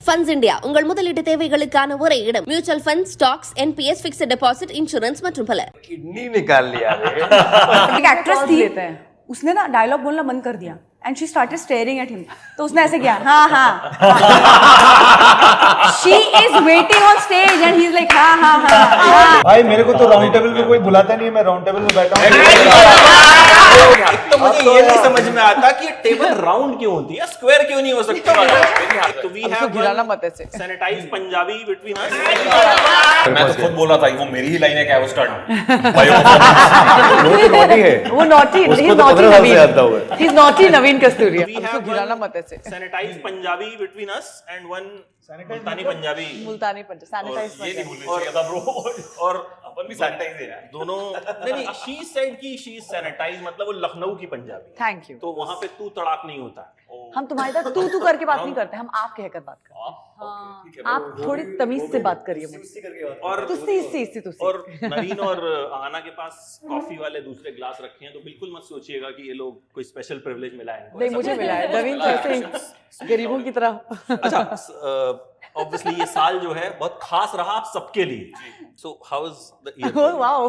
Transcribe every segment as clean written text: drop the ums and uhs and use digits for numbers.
Funds India உங்கள் முதலீட்டு தேவைகளுக்கான ஒரே இடம். Mutual funds, stocks, NPS, fixed deposit, insurance மற்றும் பல. किडनी निकाल लिया एक एक्ट्रेस थी, उसने ना डायलॉग बोलना बंद कर दिया and she started staring at him. तो उसने ऐसे किया, हाँ हाँ. She is waiting on stage and he is like हाँ हाँ हाँ. भाई मेरे को तो राउंड टेबल में कोई बुलाता नहीं है, मैं राउंड टेबल में बैठा हूँ. तो मुझे ये नहीं समझ में आता कि टेबल राउंड क्यों होती है, स्क्वायर क्यों नहीं हो सकती. तो वी हैव गिराना मत ऐसे. Sanitize Punjabi between us. मैं तो खुद बोल रहा था कि वो मेरी ही लाइन है क्या वो स्टार्ट. वो तो नॉटी है, वो नॉटी, उसको तो 15 साल से आता हुआ है. He is naughty Naveen Kasturia. We have गिराना मत ऐसे. Sanitize Punjabi between us and one Multani Punjabi. Multani Punjabi sanitize ये नहीं पंजाबी. भूलना चाहिए था ब्रो. और अपन भी सैनिटाइज है यार. दोनों नहीं शी सेड कि शी सैनिटाइज मतलब वो लखनऊ की पंजाबी. Thank you. तो वहां पे तू तड़ाक नहीं होता. हम तुम्हारी तरह तू करके बात नहीं करते, हम आप कहकर बात करते हैं. हाँ, आप थोड़ी तमीज से बात करिए मुझसे. और तुसी. और नवीन और आना के पास कॉफी वाले दूसरे ग्लास रखे हैं, तो बिल्कुल मत सोचिएगा कि ये लोग कोई स्पेशल प्रिविलेज मिला है. नहीं, मुझे मिला है. नवीन तो ऐसे ही गरीबों की तरह. अच्छा, ऑब्वियसली ये साल जो है बहुत खास रहा आप सबके लिए. So how is the year? Wow.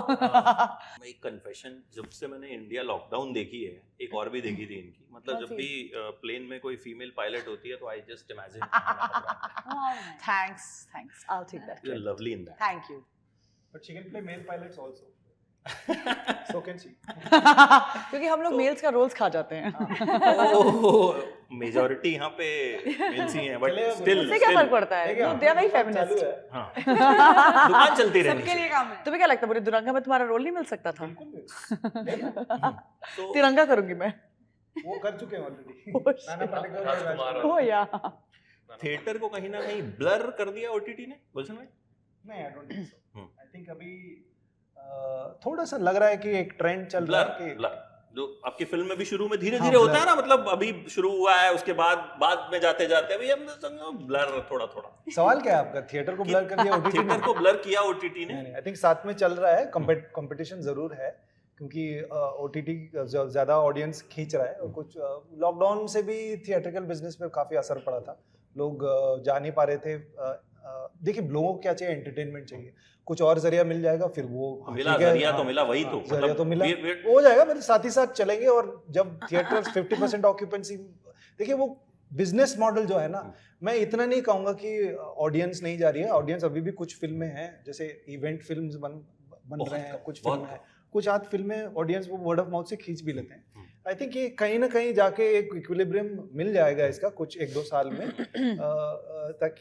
एक कन्फेशन, जब से मैंने इंडिया लॉकडाउन देखी है, एक और भी देखी थी इनकी, मतलब जब भी प्लेन में कोई फीमेल पायलट होती है तो I just imagine thanks. I will take that. You are lovely in that. Thank you. But she can play male pilots also. So can she. क्योंकि हम लोग मेल्स का रोल्स खा जाते हैं. मेजॉरिटी यहाँ पे मेल्स ही हैं, बट स्टिल उससे क्या फर्क पड़ता है? They are very feminist. दुकान चलती रहनी सबके लिए काम है. तुम्हें क्या लगता है पूरे दुरंगा में तुम्हारा रोल नहीं मिल सकता था? तो तिरंगा करूंगी मैं. वो कर चुके हैं ऑलरेडी. Oh, नाना पाटेकर. ओह या. थिएटर को कहीं ना कहीं ब्लर कर दिया ओटीटी ने, गुलशन भाई? नहीं, आई don't think so. I think अभी थोड़ा सा लग रहा है कि एक ट्रेंड चल रहा है कि ब्लर जो आपकी फिल्म में भी शुरू में धीरे धीरे होता है ना, मतलब अभी शुरू हुआ है, उसके बाद में जाते जाते अभी हम ब्लर थोड़ा. सवाल क्या है आपका? थिएटर को ब्लर कर दिया ओटीटी ने? थिएटर को ब्लर किया ओटीटी ने? नहीं, आई थिंक साथ में चल रहा है. कंपटीशन जरूर है क्योंकि ओटीटी ज्यादा ऑडियंस खींच रहा है. और कुछ लॉकडाउन से भी थिएट्रिकल बिजनेस पे काफी असर पड़ा था. लोग जा नहीं पा रहे थे. देखिए, लोगों को क्या चाहिए? एंटरटेनमेंट चाहिए. कुछ और जरिया मिल जाएगा फिर वो मिला, जरिया तो मिला, वही तो जरिया तो मिला, हो जाएगा. मतलब साथ ही साथ चलेंगे. और जब थिएटर 50% ऑक्यूपेंसी, देखिए वो बिजनेस मॉडल जो है ना, मैं इतना नहीं कहूंगा कि ऑडियंस नहीं जा रही है. ऑडियंस अभी भी कुछ फिल्में हैं, जैसे इवेंट फिल्म्स बन रहे हैं, कुछ फिल्में हैं, कुछ आध फिल्में ऑडियंस वो वर्ड ऑफ माउथ से खींच भी लेते हैं. आई थिंक ये कहीं ना कहीं जाके एक इक्विलिब्रियम मिल जाएगा इसका कुछ 1-2 साल में. तक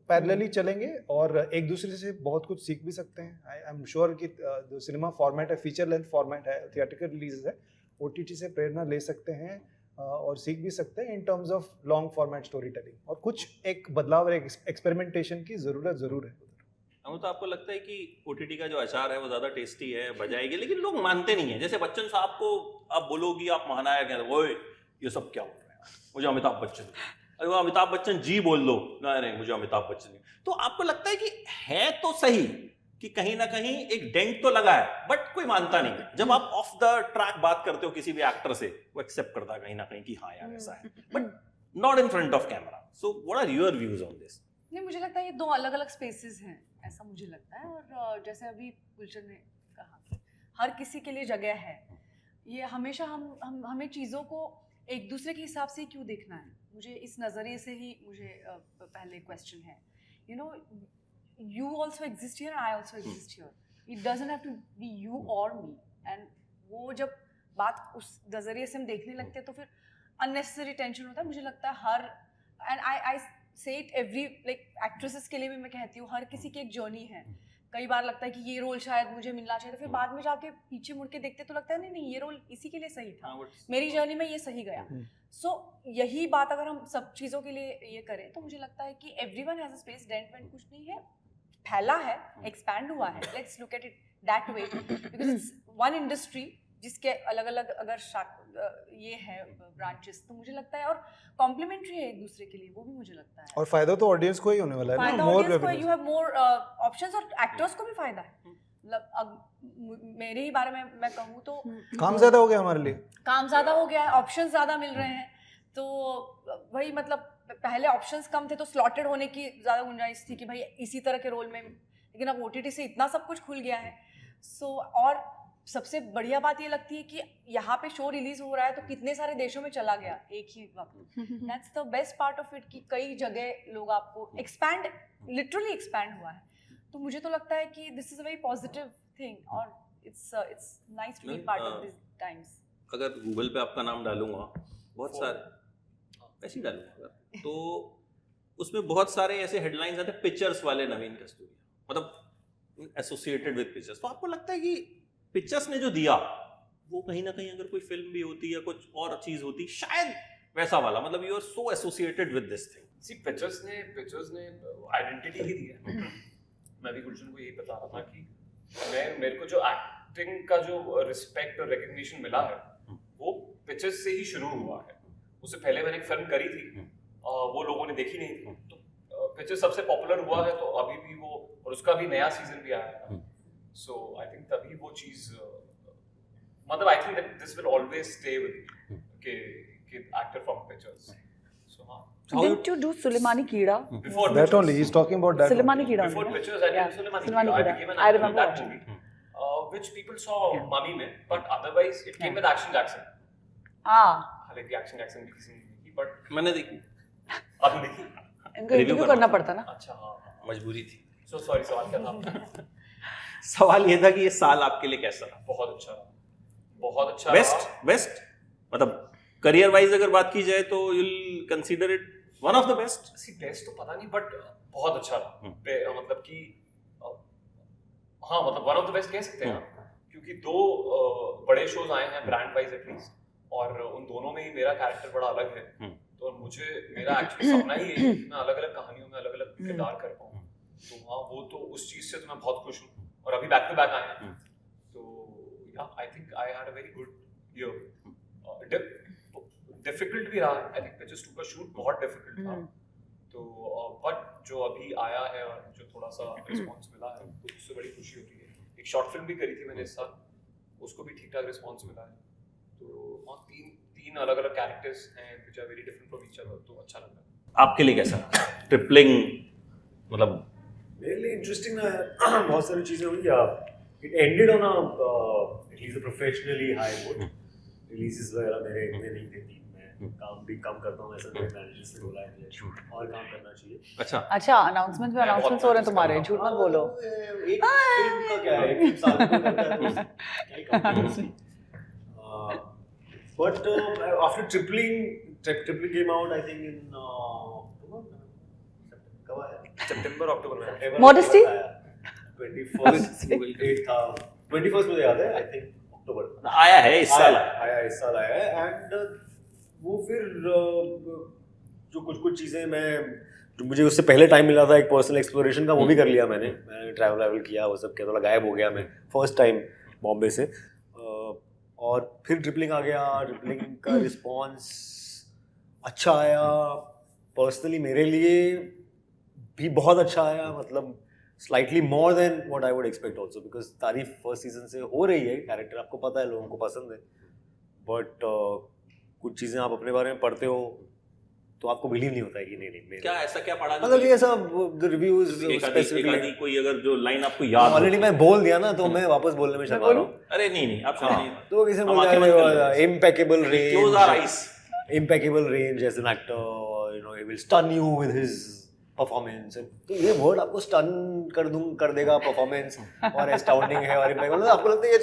पैरेलली चलेंगे और एक दूसरे से बहुत कुछ सीख भी सकते हैं. आई एम श्योर कि जो सिनेमा फॉर्मेट है, फीचर लेंथ फॉर्मेट है, थिएट्रिकल रिलीज है, ओटीटी से प्रेरणा ले सकते हैं और सीख भी सकते हैं in terms of long format story telling. और कुछ एक बदलाव और एक एक्सपेरिमेंटेशन की जरूरत जरूर है. तो आपको लगता है कि ओटीटी का जो अचार है वो ज्यादा टेस्टी है, बजाएगी, लेकिन लोग मानते नहीं है. जैसे बच्चन साहब को आप बोलोगी, आप महानायक हैं, वो ये सब क्या बोल रहे हैं, मुझे अमिताभ बच्चन, अरे वो अमिताभ बच्चन जी बोल दो, नहीं मुझे अमिताभ बच्चन. तो आपको लगता है कि है तो सही कि कहीं ना कहीं एक डेंट तो लगा है, बट कोई मानता नहीं है. जब आप ऑफ द ट्रैक बात करते हो किसी भी एक्टर से, वो एक्सेप्ट करता है कहीं ना कहीं कि हाँ यार ऐसा है, but not in front of camera. So what are your views on this? नहीं, मुझे लगता है ये 2 अलग अलग स्पेसेस हैं, ऐसा मुझे लगता है. और जैसे अभी गुलशन ने कहा कि हर किसी के लिए जगह है. ये हमेशा हमें चीज़ों को एक दूसरे के हिसाब से क्यों देखना है? मुझे इस नज़रिए से ही मुझे पहले क्वेश्चन है. You know, you also exist here, I also exist here. It doesn't have to be you और मी. एंड वो जब बात उस नज़रिए से हम देखने लगते हैं तो फिर अननेसेसरी टेंशन होता है. मुझे लगता है हर एंड आई से इट एवरी लाइक एक्ट्रेसेस के लिए भी मैं कहती हूँ, हर किसी की एक जर्नी है. कई बार लगता है कि ये रोल शायद मुझे मिलना चाहिए, तो फिर बाद में जाके पीछे मुड़ के देखते तो लगता है नहीं ये रोल इसी के लिए सही था, मेरी जर्नी में ये सही गया. सो यही बात अगर हम सब चीज़ों के लिए ये करें तो मुझे लगता है कि एवरीवन हैज अ स्पेस. डेंट वेंट कुछ नहीं है, फैला है, एक्सपैंड हुआ है. Let's look at it that way, because it's one industry जिसके अलग अलग अगर ये है ब्रांचेस, तो मुझे लगता है और कॉम्प्लीमेंट्री है एक दूसरे के लिए, वो भी मुझे लगता है. और फायदा तो ऑडियंस को ही होने वाला है. फायदा ऑडियंस को, यू हैव मोर ऑप्शंस, और एक्टर्स को भी फायदा है. मतलब अब मेरे ही बारे में मैं कहूँ तो काम ज्यादा हो गया हमारे लिए, काम ज्यादा हो गया है, ऑप्शंस ज्यादा मिल रहे हैं. तो वही मतलब पहले ऑप्शंस कम थे तो स्लॉटेड होने की ज़्यादा गुंजाइश थी कि भाई इसी तरह के रोल में, लेकिन अब OTT से इतना सब कुछ खुल गया है। और सबसे बढ़िया बात ये लगती है कि यहाँ पे शो रिलीज हो रहा है तो कितने सारे देशों में चला गया एक ही वक्त। That's the best part of it कि कई जगह लोग आपको लिटरली एक्सपैंड हुआ है। तो मुझे तो लगता है कि this is a very positive thing और it's nice to be part of this times. अगर गूगल पे आपका नाम डालूंगा, बहुत सारे ऐसे ही डालूंगा तो उसमें बहुत सारे ऐसे हेडलाइंस आते हैं पिक्चर्स वाले नवीन कस्तूरिया, मतलब एसोसिएटेड विद पिक्चर्स। तो आपको लगता है कि पिक्चर्स ने जो दिया वो कहीं ना कहीं अगर कोई फिल्म भी होती या कुछ और चीज होती शायद वैसा वाला, मतलब you are so associated with this thing. See pictures ने आइडेंटिटी ही दी है। मैं भी गुलशन को यही बता रहा था कि मेरे को जो एक्टिंग का जो रिस्पेक्ट और रिकग्निशन मिला है वो पिक्चर्स से ही शुरू हुआ है। उससे पहले मैंने एक फिल्म करी थी, वो लोगों ने देखी नहीं थी, तो पिक्चर सबसे पॉपुलर हुआ है, तो अभी भी वो, और उसका भी नया सीजन भी आया है। सो आई थिंक तभी वो चीज, मतलब I think that this will always stay with के एक्टर फ्रॉम पिक्चर्स। सो हां, Didn't you do Suleimani Keeda? before That only, he's talking about that. Suleimani Keeda. before only. pictures I did Suleimani Suleimani Keeda. I Keeda. became an I actor in remember that watching. movie, which people saw Mummy में, but otherwise it came with Action Jackson. हालांकि Action Jackson भी किसी ने नहीं देखी, but मैंने देखी, आपने देखी? इनको इंटरव्यू करना पड़ता ना। अच्छा, हाँ, मजबूरी थी। so sorry, सवाल क्या था आपका? सवाल ये था कि ये साल आपके लिए कैसा रहा? बहुत अच्छा रहा, बहुत अच्छा बेस्ट मतलब करियर वाइज अगर बात की जाए तो you will consider it one of the best. See best तो पता नहीं, बट बहुत अच्छा रहा। मतलब कि हाँ, मतलब वन ऑफ द बेस्ट कह सकते हैं, क्योंकि दो बड़े शोज आए हैं ब्रांड वाइज एटलीस्ट, और उन दोनों में ही मेरा कैरेक्टर बड़ा अलग है। तो मुझे मेरा एक्चुअली सपना ही है कि मैं अलग अलग कहानियों में अलग अलग किरदार कर पाऊँ। तो हाँ, वो तो उस चीज से तो मैं बहुत खुश हूँ, और अभी बैक टू बैक आए हैं, तो या I think I had a very good year. Difficult भी रहा, आई थिंक पिक्चर्स 2 का शूट बहुत डिफिकल्ट था, तो बट जो अभी आया है और जो थोड़ा सा रिस्पांस मिला है तो उससे बड़ी खुशी होती है। एक शॉर्ट फिल्म भी करी थी मैंने इस साल, उसको भी ठीक ठाक रिस्पांस मिला है। तो हाँ, तीन अलग अलग कैरेक्टर्स हैं which are very different from each other, तो अच्छा लग रहा है। आपके लिए कैसा ट्रिपलिंग? मतलब मेरे लिए इंटरेस्टिंग ना है, बहुत सारी चीजें हुई। It ended on at least professionally high note. Releases वगैरह मेरे इतने नहीं थे, मैं काम भी कम करता हूँ, ऐसा मेरे मैनेजर से बोला है मुझे और काम करना चाहिए। अच्छा, अनाउंसमेंट हो रहे हैं तुम्हारे, झूठ मत बोलो। एक फिल्म का क्या है, एक फिल्म साल में करता है तो क्या ही काम। But after tripling came out I think in कब आया? सितंबर अक्टूबर में। Modesty? 21st मुझे याद है, आई थिंक अक्टूबर आया है इस साल, इस साल आया है। एंड वो फिर जो कुछ चीज़ें जो मुझे उससे पहले टाइम मिला था एक पर्सनल एक्सप्लोरेशन का, वो भी कर लिया मैंने ट्रैवल किया, वो सब किया, थोड़ा गायब हो गया मैं फर्स्ट टाइम बॉम्बे से। और फिर ट्रिपलिंग आ गया, ट्रिपलिंग का रिस्पॉन्स अच्छा आया, पर्सनली मेरे लिए भी बहुत अच्छा आया, मतलब slightly more than what I would expect also, because तारीफ फर्स्ट सीजन से हो रही है, कैरेक्टर आपको पता है, लोगों को पसंद है, बट कुछ चीज़ें आप अपने बारे में पढ़ते हो तो आपको बिलीव नहीं होता है कि नहीं क्या ऐसा क्या पढ़ा? मतलब ये सब रिव्यूज स्पेसिफिकली कोई अगर जो लाइन आपको याद ऑलरेडी मैं बोल दिया ना, तो मैं वापस बोलने में शर्मा रहा हूँ। अरे नहीं आप सुनिए, तो किसे बोल रहा है impeccable range, close our eyes, impeccable range as an actor, he will stun you with his performance। तो ये वर्ड आपको स्टन कर देगा परफॉर्मेंस, और astounding है और impeccable, मतलब आपको लगता है ये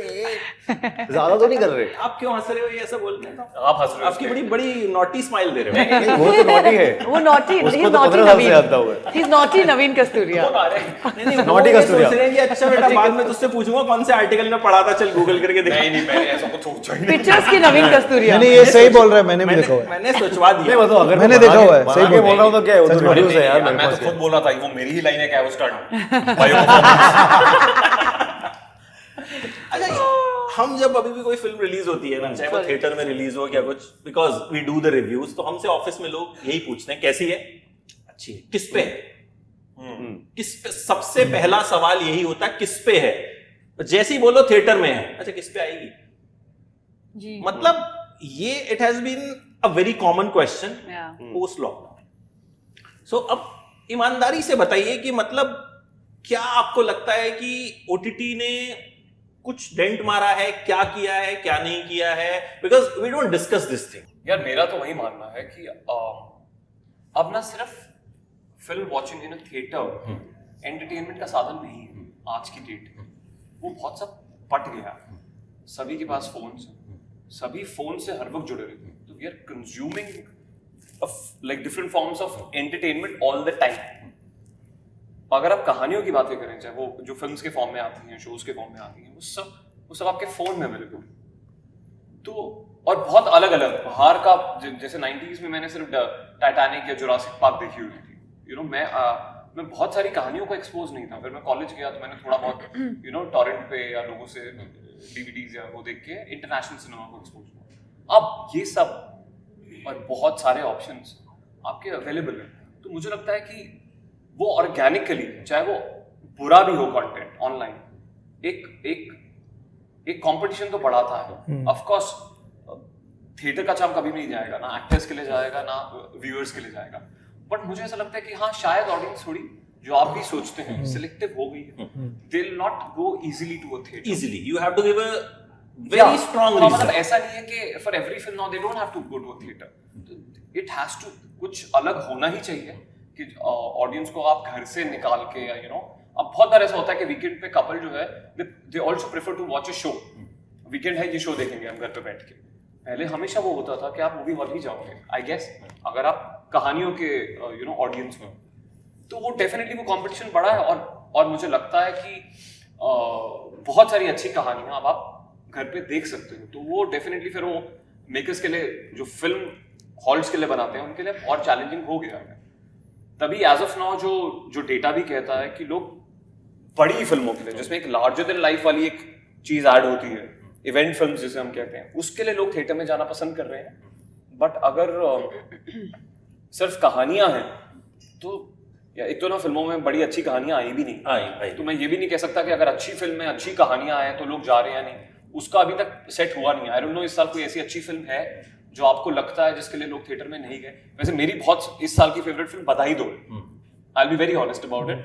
ज्यादा तो नहीं कर रहे। आप क्यों हंस रहे हो? ये ऐसा बोल रहे हैं आप हंस रहे हो, आपकी बड़ी नॉटी स्माइल दे रहे हो। वो तो नॉटी है, वो नॉटी, उसको तो 15 साल से आता हुआ है। He is naughty Naveen Kasturia. नहीं नॉटी कस्तूरिया सोच रहे हैं कि अच्छा बेटा बाद में तुझसे पूछूंगा कौन से आर्टिकल में पढ़ा था, चल गूगल करके देख। नहीं मैंने ऐसा कुछ सोचा ही नहीं। पिक्चर्स की नवीन कस्तूरिया। नहीं ये सही बोल रहा है, मैंने भी देखा हुआ है। मैंने सोचवा दिया। नहीं मतलब अगर मैंने देखा हुआ है, सही सही बोल रहा हूँ तो क्या है, वो तो रिव्यूज है यार मेरे मैं पास। तो खुद बोला था, वो मेरी ही लाइन है, क्या वो स्टार्ट हम जब अभी भी कोई फिल्म रिलीज होती है ना, चाहे वो थिएटर में रिलीज हो क्या कुछ, because we do the reviews, तो हमसे ऑफिस में लोग यही पूछते हैं कैसी है, अच्छी है, किस पे है, किस पे, सबसे पहला सवाल यही होता है किस पे है। जैसे ही बोलो थिएटर में है, अच्छा किस पे आएगी जी, मतलब ये it has been a very common question post lockdown. So अब ईमानदारी से बताइए कि मतलब क्या आपको लगता है कि ओटीटी ने कुछ डेंट मारा है, क्या किया है, क्या नहीं किया है? Because we don't discuss this thing. यार मेरा तो वही मानना है कि अब ना सिर्फ film watching in a theatre entertainment का साधन नहीं है आज की डेट में, वो बहुत सा पट गया। सभी के पास फोन्स हैं, सभी फोन से हर वक्त जुड़े रहते हैं, तो we are consuming like different forms of entertainment all the time. अगर आप कहानियों की बातें करें, चाहे वो जो फिल्म्स के फॉर्म में आती हैं, शोज के फॉर्म में आती हैं, वो सब आपके फोन में अवेलेबल है। तो और बहुत अलग अलग बाहर का, जैसे 90s में मैंने सिर्फ टाइटैनिक या जुरासिक पार्क देखी हुई थी, यू नो। मैं बहुत सारी कहानियों को एक्सपोज नहीं था। फिर मैं कॉलेज गया तो मैंने थोड़ा बहुत यू नो टॉरेंट पे या लोगों से डीवीडीज या वो देख के इंटरनेशनल सिनेमा को एक्सपोज हुआ। अब ये सब और बहुत सारे ऑप्शंस आपके अवेलेबल हैं, तो मुझे लगता है कि वो ऑर्गेनिकली, चाहे वो बुरा भी हो कंटेंट ऑनलाइन, एक कंपटीशन तो बढ़ाता है। ऑफ कोर्स थिएटर का चार्म कभी नहीं जाएगा, ना एक्टर्स के लिए जाएगा, ना व्यूअर्स के लिए जाएगा, बट मुझे ऐसा लगता है कि हाँ, शायद ऑडियंस थोड़ी, जो आप भी सोचते हैं, सिलेक्टिव हो गई है। They will not go easily to a theatre. Easily you have to give a very strong reason. मतलब ऐसा नहीं है कि for every film now they don't have to go to a theatre. It has to कुछ अलग होना ही चाहिए कि ऑडियंस को आप घर से निकाल के, या यू नो, अब बहुत बार ऐसा होता है कि वीकेंड पे कपल जो है they also prefer to watch a show. Weekend है, ये शो देखेंगे हम घर पे बैठ के। पहले हमेशा वो होता था कि आप मूवी हॉल ही जाओगे, आई गेस, अगर आप कहानियों के यू नो ऑडियंस में, तो वो डेफिनेटली वो कंपटीशन बढ़ा है। और मुझे लगता है कि बहुत सारी अच्छी कहानियां अब आप घर पे देख सकते हो, तो वो डेफिनेटली फिर वो मेकर्स के लिए, जो फिल्म हॉल्स के लिए बनाते हैं, उनके लिए और चैलेंजिंग हो गया है। तभी एज ऑफ नाउ जो डेटा भी कहता है कि लोग बड़ी फिल्मों के लिए, जिसमें एक लार्जर देन लाइफ वाली एक चीज ऐड होती है, इवेंट फिल्म जिसे हम कहते हैं, उसके लिए लोग थिएटर में जाना पसंद कर रहे हैं। बट अगर सिर्फ कहानियां हैं, तो या एक तो ना फिल्मों में बड़ी अच्छी कहानियां आई भी नहीं आई। तो मैं ये भी नहीं कह सकता कि अगर अच्छी फिल्म में अच्छी कहानियां आए तो लोग जा रहे हैं या नहीं, उसका अभी तक सेट हुआ नहीं है। आई डोंट नो इस साल कोई ऐसी अच्छी फिल्म है जो आपको लगता है जिसके लिए लोग थिएटर में नहीं गए। वैसे मेरी बहुत इस साल की फेवरेट फिल्म बधाई दो, I will be very honest about it.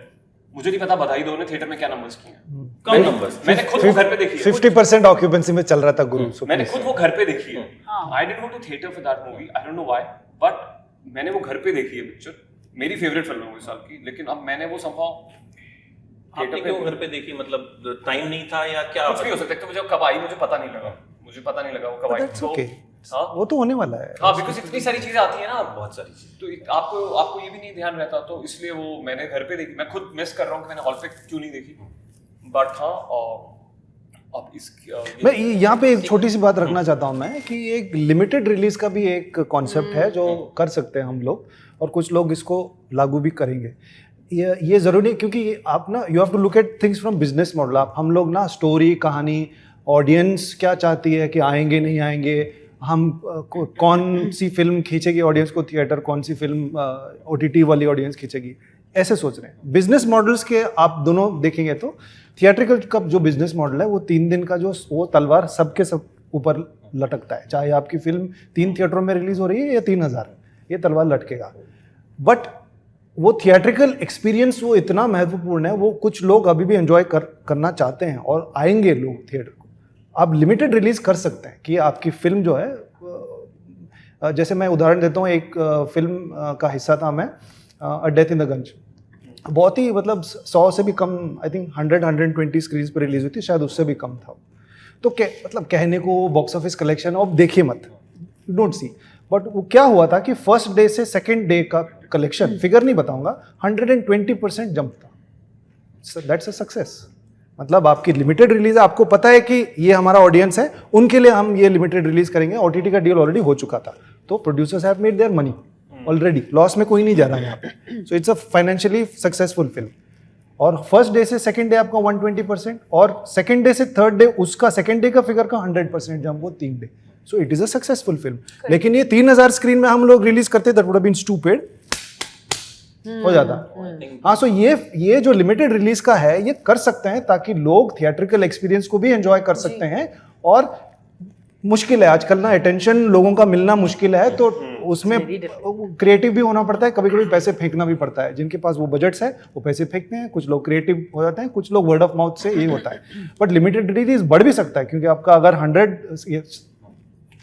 मुझे नहीं पता बधाई दो ने थिएटर में क्या नंबर्स किए हैं, कम नंबर्स। मैंने खुद वो घर पे देखी है। 50% ऑक्यूपेंसी में चल रहा था गुरु। मैंने खुद वो घर पे देखी है। I didn't go to theatre for that movie, I don't know why, but मैंने वो घर पे देखी है पिक्चर। मेरी फेवरेट फिल्म है वो इस साल की, लेकिन अब मैंने वो समहाउ आपने क्यों घर पे देखी? मतलब टाइम नहीं था या क्या? कुछ भी हो सकता है। तो मुझे कब आई मुझे पता नहीं लगा, वो कब आई। That's okay. वो तो होने वाला है। हाँ, बिकॉज इतनी सारी चीजें आती है ना, बहुत सारी चीजें, तो आपको ये भी नहीं ध्यान रहता, तो इसलिए वो मैंने घर पे देखी। मैं खुद मिस कर रहा हूँ कि मैंने हॉल पे क्यों नहीं देखी। बट हाँ, अब मैं यहाँ पे एक छोटी सी बात रखना चाहता हूँ मैं, कि एक लिमिटेड रिलीज का भी एक कॉन्सेप्ट है जो कर सकते हैं हम लोग, और कुछ लोग इसको लागू भी करेंगे। ये ज़रूरी नहीं, क्योंकि आप ना, you have to look at things from business model. हम लोग ना स्टोरी, कहानी, ऑडियंस क्या चाहती है, कि आएंगे नहीं आएंगे, हम कौन सी फिल्म खींचेगी ऑडियंस को थिएटर, कौन सी फिल्म OTT वाली ऑडियंस खींचेगी, ऐसे सोच रहे हैं। बिजनेस मॉडल्स के आप दोनों देखेंगे तो थिएट्रिकल का जो बिजनेस मॉडल है, वो 3 दिन का जो वो तलवार सबके सब ऊपर लटकता है। चाहे आपकी फिल्म 3 थिएटरों में रिलीज हो रही है या 3000, ये तलवार लटकेगा। बट वो थिएट्रिकल एक्सपीरियंस वो इतना महत्वपूर्ण है, वो कुछ लोग अभी भी एंजॉय करना चाहते हैं और आएंगे लोग थिएटर को। आप लिमिटेड रिलीज कर सकते हैं कि आपकी फिल्म जो है, जैसे मैं उदाहरण देता हूँ, एक फिल्म का हिस्सा था मैं, अ डेथ इन द गंज। बहुत ही मतलब 100 से भी कम, आई थिंक 100-120 स्क्रीन पर रिलीज हुई थी, शायद उससे भी कम था। तो मतलब कहने को बॉक्स ऑफिस कलेक्शन अब देखिए मत, डोंट सी, बट वो क्या हुआ था कि फर्स्ट डे से सेकेंड डे का कलेक्शन, फिगर नहीं बताऊंगा, 120% जंप था। That's a success. मतलब आपकी लिमिटेड रिलीज, आपको पता है कि ये हमारा ऑडियंस है, उनके लिए हम ये लिमिटेड रिलीज करेंगे। OTT का डील ऑलरेडी हो चुका था, तो producers have made their money already, loss में कोई नहीं जा रहा है यहाँ पे। So it's a financially successful film. और फर्स्ट डे से सेकंड डे आपका 120%, और सेकंड डे से थर्ड डे उसका सेकंड डे का फिगर का 100% जंप, वो 3 day. So it is a successful film. लेकिन ये 3000 स्क्रीन में हम लोग रिलीज करते, that would have been stupid हो जाता। हाँ, सो ये जो लिमिटेड रिलीज का है, ये कर सकते हैं ताकि लोग थिएट्रिकल एक्सपीरियंस को भी एंजॉय कर सकते हैं। और मुश्किल है आजकल ना, अटेंशन लोगों का मिलना मुश्किल है, तो उसमें क्रिएटिव भी होना पड़ता है, कभी कभी पैसे फेंकना भी पड़ता है। जिनके पास वो बजट्स है वो पैसे फेंकते हैं, कुछ लोग क्रिएटिव हो जाते हैं, कुछ लोग वर्ड ऑफ माउथ से ये होता है। बट लिमिटेड रिलीज बढ़ भी सकता है, क्योंकि आपका अगर 100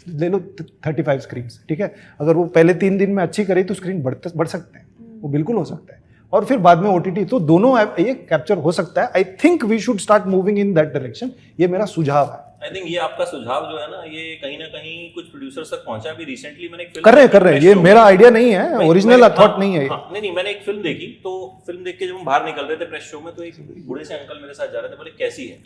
ले लो 35 स्क्रीन, ठीक है, अगर वो पहले 3 दिन में अच्छी करे तो स्क्रीन बढ़ सकते हैं, वो बिल्कुल हो सकता है। और फिर बाद में OTT, तो दोनों ये कैप्चर हो सकता है। I think we should start moving in that direction, ये मेरा सुझाव है। आई थिंक ये आपका सुझाव जो है ना, ये कहीं ना कहीं कुछ प्रोड्यूसर्स तक पहुंचा। अभी रिसेंटली मैंने एक फिल्म कर रहे हैं, ये मेरा आइडिया नहीं है, ओरिजिनल थॉट नहीं है ये। नहीं, मैंने एक फिल्म देखी, तो फिल्म देख के जब हम बाहर निकल रहे थे प्रेस शो में, तो एक बूढ़े से अंकल मेरे साथ जा रहे थे, बोले कैसी है?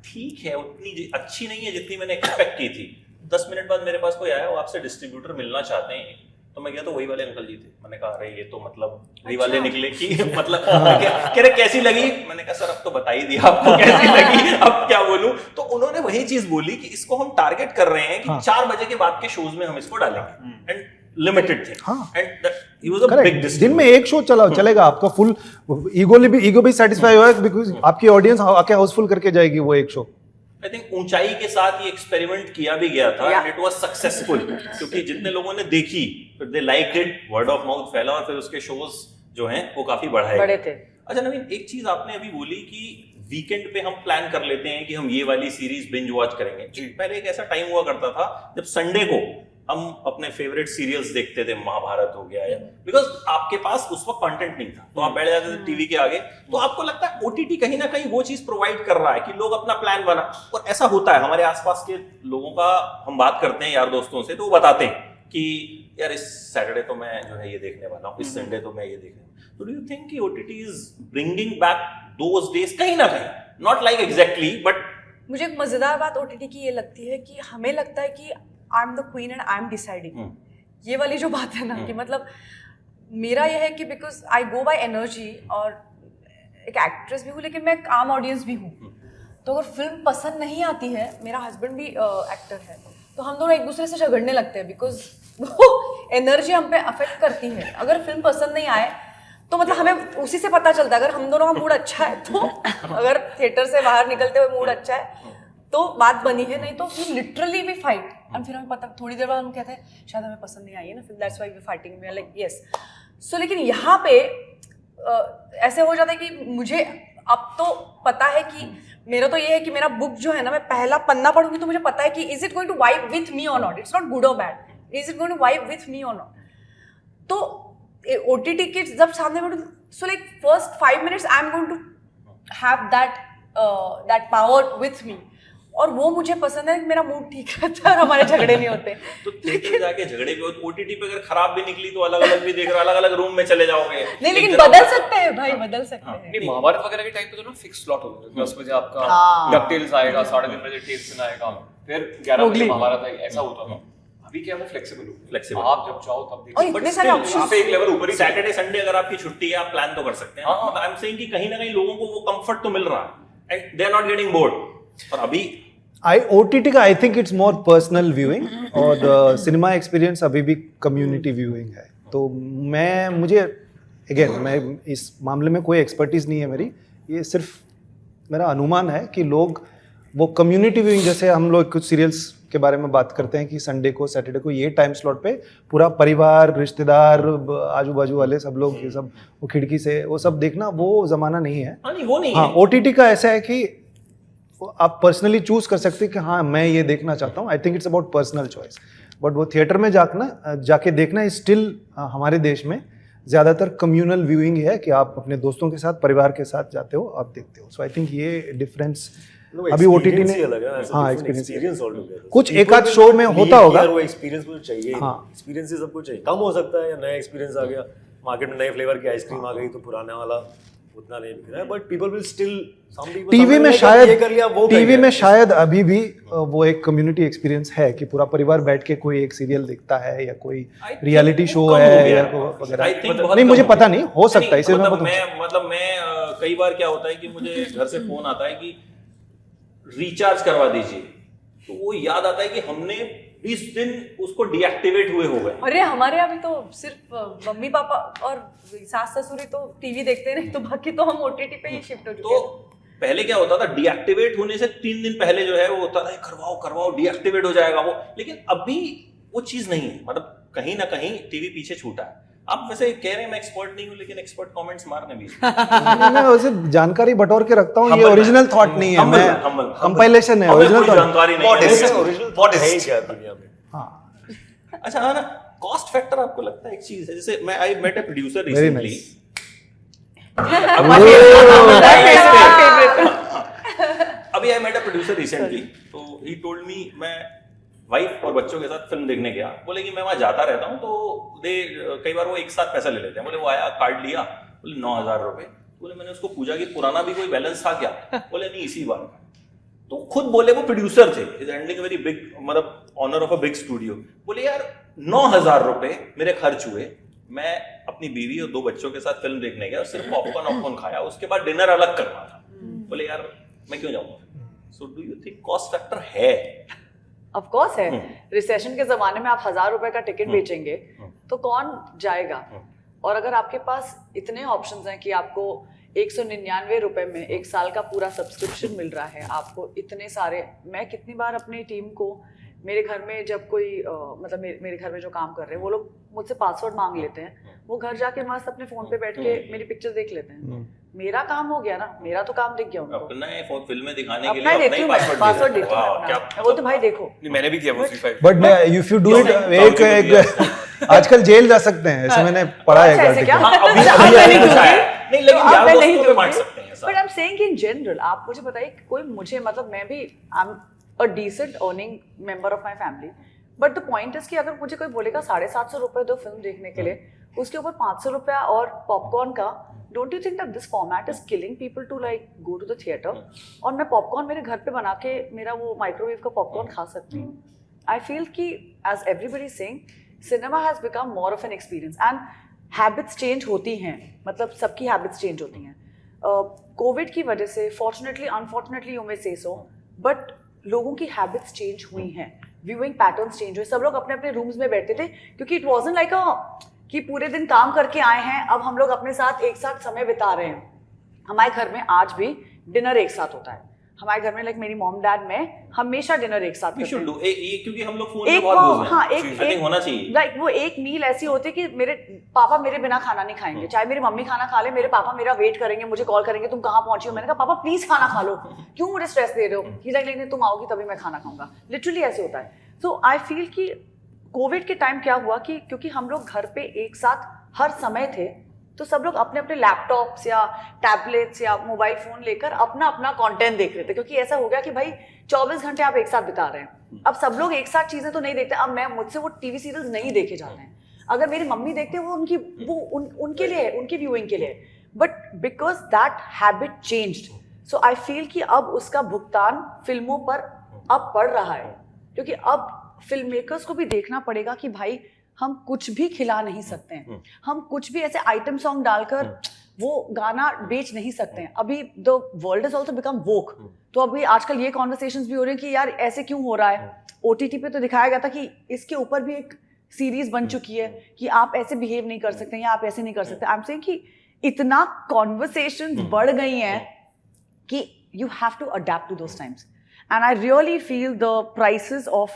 ठीक है, उतनी अच्छी नहीं है जितनी मैंने एक्सपेक्ट की थी। 10 मिनट बाद मेरे पास कोई आया, वो आपसे डिस्ट्रीब्यूटर मिलना चाहते हैं, तो मैं गया तो वही वाले अंकल जी थे। मैंने कहा अरे ये तो मतलब वही वाले निकले कि मतलब कह रहे कैसी लगी? मैंने कहा सर अब तो बता ही दिया आपको कैसी लगी, अब क्या बोलूं। तो उन्होंने वही चीज बोली कि इसको हम टारगेट कर रहे हैं कि 4 बजे के बाद के शोज में हम इसको डालेंगे, एंड लिमिटेड थे, and he was a big distributor. दिन में एक शो चलेगा, आपका फुल ईगो भी सेटिस्फाई होगा, बिकॉज आपकी ऑडियंस आके हाउसफुल करके जाएगी वो एक शो। आई थिंक ऊंचाई के साथ ये एक्सपेरिमेंट किया भी गया था, एंड इट वाज सक्सेसफुल, क्योंकि जितने लोगों ने देखी फिर they liked it, word of mouth फैला, और फिर उसके शोज जो हैं वो काफी बड़े थे। अच्छा नवीन, एक चीज आपने अभी बोली कि वीकेंड पे हम प्लान कर लेते हैं कि हम ये वाली सीरीज बिंज वॉच करेंगे। पहले एक ऐसा टाइम हुआ करता था जब संडे को हम अपने फेवरेट सीरियल्स देखते थे, महाभारत हो गया, या बिकॉज आपके पास उस वक्त कंटेंट नहीं था, तो आप बैठ जाते थे टीवी के आगे। तो आपको लगता है OTT कहीं ना कहीं वो चीज प्रोवाइड कर रहा है कि लोग अपना प्लान बना, और ऐसा होता है हमारे आसपास के लोगों का, हम बात करते हैं यार दोस्तों से, तो वो बताते हैं कि यार इस सैटरडे तो मैं जो है ये देखने वाला हूँ, इस संडे तो मैं ये देखने। तो डू यू थिंक कि OTT is bringing back those days कहीं ना कहीं, नॉट लाइक एग्जैक्टली, बट मुझे एक मजेदार बात OTT की ये लगती है कि हमें लगता है कि I am the queen and I am deciding, ये वाली जो बात है ना, कि मतलब मेरा ये है कि because I go by energy, और एक एक्ट्रेस भी हूँ लेकिन मैं एक आम ऑडियंस भी हूँ। तो अगर फिल्म पसंद नहीं आती है, मेरा हस्बैंड भी एक्टर है, तो हम दोनों एक दूसरे से झगड़ने लगते हैं, बिकॉज वो एनर्जी हम पे अफेक्ट करती है। अगर फिल्म पसंद नहीं आए तो मतलब हमें उसी से पता चलता है, अगर हम दोनों का मूड अच्छा है तो, अगर थिएटर से बाहर निकलते हुए मूड अच्छा है तो बात बनी है, नहीं तो फिर लिटरली वी फाइट। और फिर हमें पता, थोड़ी देर बाद हम कहते हैं शायद हमें पसंद नहीं आई है ना, फिर that's why we fighting, we are like yes. So लेकिन यहाँ पे ऐसे हो जाता है कि मुझे अब तो पता है कि मेरा तो ये है कि मेरा बुक जो है ना, मैं पहला पन्ना पढ़ूंगी तो मुझे पता है कि is it going to vibe with me और नॉट, इट्स नॉट गुड और bad, is it going to vibe with me और नॉट। तो OTT के जब सामने बैठूं, so like first 5 minutes I am going to have that power with me, और वो मुझे पसंद है, मेरा मूड ठीक रहता है और हमारे झगड़े नहीं होते। तो थिएटर जाके झगड़े भी हो, OTT पे अगर खराब भी निकली तो अलग अलग भी देख रहे हो, अलग अलग रूम में चले जाओगे। नहीं लेकिन बदल सकते हैं भाई, बदल सकते हैं। नहीं, महाभारत वगैरह के टाइम पे तो ना फिक्स स्लॉट होता है, 10 बजे आपका डकटेल्स आएगा, 3:30 बजे टेल्सन आएगा, फिर 11 बजे महाभारत आएगा, ऐसा होता था। अभी क्या वो फ्लेक्सिबल, आप जब चाहो तब देख और इतने सारे ऑप्शंस, पे एक लेवल ऊपर ही। सैटरडे संडे अगर आपकी छुट्टी है, आप प्लान तो कर सकते हैं। मतलब आई एम सेइंग कि कहीं ना कहीं लोगों को वो कंफर्ट तो मिल रहा है, and they are not getting bored. और अभी OTT का I think it's more personal viewing, और सिनेमा एक्सपीरियंस अभी भी कम्युनिटी व्यूइंग है। तो मुझे अगेन, मैं इस मामले में कोई एक्सपर्टीज नहीं है मेरी, ये सिर्फ मेरा अनुमान है कि लोग वो कम्युनिटी व्यूइंग, जैसे हम लोग कुछ सीरियल्स के बारे में बात करते हैं कि संडे को सैटरडे को ये टाइम स्लॉट पे पूरा परिवार, रिश्तेदार, आजू बाजू वाले सब लोग, ये सब वो खिड़की से वो सब देखना, वो जमाना नहीं है। वो नहीं हाँ, है। OTT का ऐसा है कि आप पर्सनली चूज कर सकते हैं कि हाँ मैं ये देखना चाहता हूँ। आई think it's about personal choice, but वो थिएटर में जाके देखना स्टिल हमारे देश में ज़्यादातर कम्युनल व्यूइंग है, कि आप अपने दोस्तों के साथ, परिवार के साथ जाते हो, आप देखते हो। सो आई थिंक ये डिफरेंस अभी OTT ने, हाँ एक्सपीरियंस कुछ एक आध शो में होता होगा, वो एक्सपीरियंस मुझे चाहिए। हाँ, एक्सपीरियंस ही सबको चाहिए। कम हो सकता है या नया एक्सपीरियंस आ गया, मार्केट में नए फ्लेवर की आइसक्रीम आ गई तो पुराना वाला उतना नहीं बिक रहा है, but people will still, TV में शायद अभी भी वो एक कम्युनिटी एक्सपीरियंस है कि पूरा परिवार बैठ के कोई एक सीरियल देखता है, या कोई रियलिटी शो है या वगैरह। नहीं, मुझे पता नहीं, हो सकता है। इसे मैं कई बार क्या होता है कि मुझे घर से फोन आता है कि रिचार्ज करवा दीजिए, तो वो याद आता है कि हमने 20 दिन उसको डीएक्टिवेट हुए हो गए। अरे हमारे यहाँ भी तो सिर्फ मम्मी पापा और सास ससुर ही तो टीवी देखते नहीं, तो बाकी तो हम OTT पे ही शिफ्ट हो चुके हैं। तो पहले क्या होता था, डीएक्टिवेट होने से 3 दिन पहले जो है वो होता था करवाओ डीएक्टिवेट हो जाएगा वो, लेकिन अभी वो चीज नहीं है। मतलब कहीं ना कहीं टीवी पीछे छूटा है। आप वैसे कह रहे हैं मैं एक्सपर्ट नहीं हूँ, लेकिन एक्सपर्ट कमेंट्स मारने भी मैं उसे जानकारी बटोर के रखता हूँ, ये Humble ओरिजिनल man. थॉट नहीं है, Humble मैं man, humble. कंपाइलेशन है, हमें ओरिजिनल कोई थॉट। जानकारी नहीं है। ओरिजिनल थॉट है ही क्या दुनिया में। हाँ, अच्छा हाँ ना, कॉस्ट फैक्टर आपको लगता है एक चीज है? जैसे मैं I met a producer very recently, nice. अभी I met a producer recently, तो ही टोल्ड मी, मैं वाइफ और बच्चों के साथ फिल्म देखने गया, बोले कि मैं वहां जाता रहता हूँ, तो कई बार वो एक साथ पैसा ले लेते हैं। बोले वो आया, कार्ड लिया, बोले 9,000 रुपए। बोले मैंने उसको पूछा कि पुराना भी कोई बैलेंस था क्या? बोले नहीं, इसी बार का। तो खुद बोले वो प्रोड्यूसर थे, इज हैंडलिंग वेरी बिग, मतलब owner of a big studio. बोले यार 9,000 रुपए मेरे खर्च हुए, मैं अपनी बीवी और 2 बच्चों के साथ फिल्म देखने गया, सिर्फ पॉपकॉर्न खाया, उसके बाद डिनर अलग करना था। बोले यार मैं क्यों जाऊंगा? So do you think cost factor है? ऑफ कोर्स है। रिसेशन के जमाने में आप 1,000 रुपए का टिकट बेचेंगे तो कौन जाएगा? और अगर आपके पास इतने ऑप्शंस हैं कि आपको 199 रुपए में 1 साल का पूरा सब्सक्रिप्शन मिल रहा है, आपको इतने सारे, मैं कितनी बार अपनी टीम को, मेरे घर में जब कोई मतलब मेरे घर में जो काम कर रहे हैं वो लोग मुझसे पासवर्ड मांग लेते हैं, वो घर जाके मस्त अपने फोन पे बैठ के मेरी पिक्चर देख लेते हैं। मेरा काम हो गया ना, मेरा तो काम दिख गया उनको। अपना फिल्में दिखाने के अपना लिए देती हूँ मैं, पासवर्ड देती हूँ वाह, अपना। क्या- वो तो भाई देखो, नहीं, मैंने भी किया वो C5। But if you do it, एक आजकल जेल जा सकते हैं, ऐसे मैंने पढ़ा है अच्छा, ऐसे क्या? हाँ, अभी अब अभी मैं नहीं नहीं पूछा है। दूंगी। नहीं, लेकिन तो अब यार मैं दोस्तों नहीं पे दूंगी। बांट सकते हैं ऐसा। But I am saying in general, आप मुझे बताइए, कोई मुझे, मतलब मैं भी I am a decent earning member of my family, but the point is कि अगर मुझे कोई बोलेगा 750 रुपए दो फिल्म देखने के लिए, उसके ऊपर 500 रुपया और पॉपकॉर्न का, don't you think that this format is killing people to like go to the theatre? और मैं पॉपकॉर्न मेरे घर पे बना के मेरा वो माइक्रोवेव का पॉपकॉर्न खा सकती हूँ। आई फील कि as everybody saying, cinema has become more of an experience and habits change होती हैं, मतलब सबकी हैबिट्स चेंज होती हैं। कोविड की वजह से फॉर्चुनेटली अनफॉर्चुनेटली यू मे से सो, बट लोगों की हैबिट्स चेंज हुई हैं, व्यूइंग पैटर्न्स चेंज हुए, सब लोग अपने अपने रूम्स में बैठते थे, क्योंकि इट वाजंट लाइक कि पूरे दिन काम करके आए हैं, अब हम लोग अपने साथ एक साथ समय बिता रहे हैं। हमारे घर में आज भी डिनर एक साथ होता है, हमारे घर में लाइक मेरी मॉम डैड में हमेशा डिनर एक साथ We should करते do हैं। ये, क्योंकि हम लोग फोन में एक बहुत वो, घुस हाँ, गए एक हैं। I think होना चाहिए। लाइक वो एक मील ऐसी होती है कि मेरे पापा मेरे बिना खाना नहीं खाएंगे, चाहे मेरी मम्मी खाना खा ले, मेरे पापा मेरा वेट करेंगे, मुझे कॉल करेंगे तुम कहाँ पहुंची हो? मैंने कहा पापा प्लीज खाना खा लो, क्यों मुझे स्ट्रेस दे रहे हो? ही लाइक नहीं, तुम आओगी तभी मैं खाना खाऊंगा। लिटरली ऐसे होता है। सो आई फील कि कोविड के टाइम क्या हुआ कि क्योंकि हम लोग घर पे एक साथ हर समय थे, तो सब लोग अपने अपने लैपटॉप्स या टैबलेट्स या मोबाइल फोन लेकर अपना अपना कंटेंट देख रहे थे, क्योंकि ऐसा हो गया कि भाई 24 घंटे आप एक साथ बिता रहे हैं। अब सब लोग एक साथ चीजें तो नहीं देखते। अब मुझसे वो टीवी सीरियल्स नहीं देखे जाते हैं। अगर मेरी मम्मी देखते हैं, वो उनके लिए है, उनकी व्यूइंग के लिए है, but because that habit changed, so I feel कि अब उसका भुगतान फिल्मों पर अब पड़ रहा है, क्योंकि अब फिल्म मेकर्स को भी देखना पड़ेगा कि भाई हम कुछ भी खिला नहीं सकते हैं, हम कुछ भी ऐसे आइटम सॉन्ग डालकर वो गाना बेच नहीं सकते हैं। अभी the world is also become woke, तो अभी आजकल ये कॉन्वर्सेशंस भी हो रहे हैं कि यार ऐसे क्यों हो रहा है। OTT पे तो दिखाया गया था कि इसके ऊपर भी एक सीरीज बन चुकी है कि आप ऐसे बिहेव नहीं कर सकते या आप ऐसे नहीं कर सकते। आई एम सेइंग कि इतना कॉन्वर्सेशंस बढ़ गई हैं कि you have to adapt to those times, and I really feel the prices of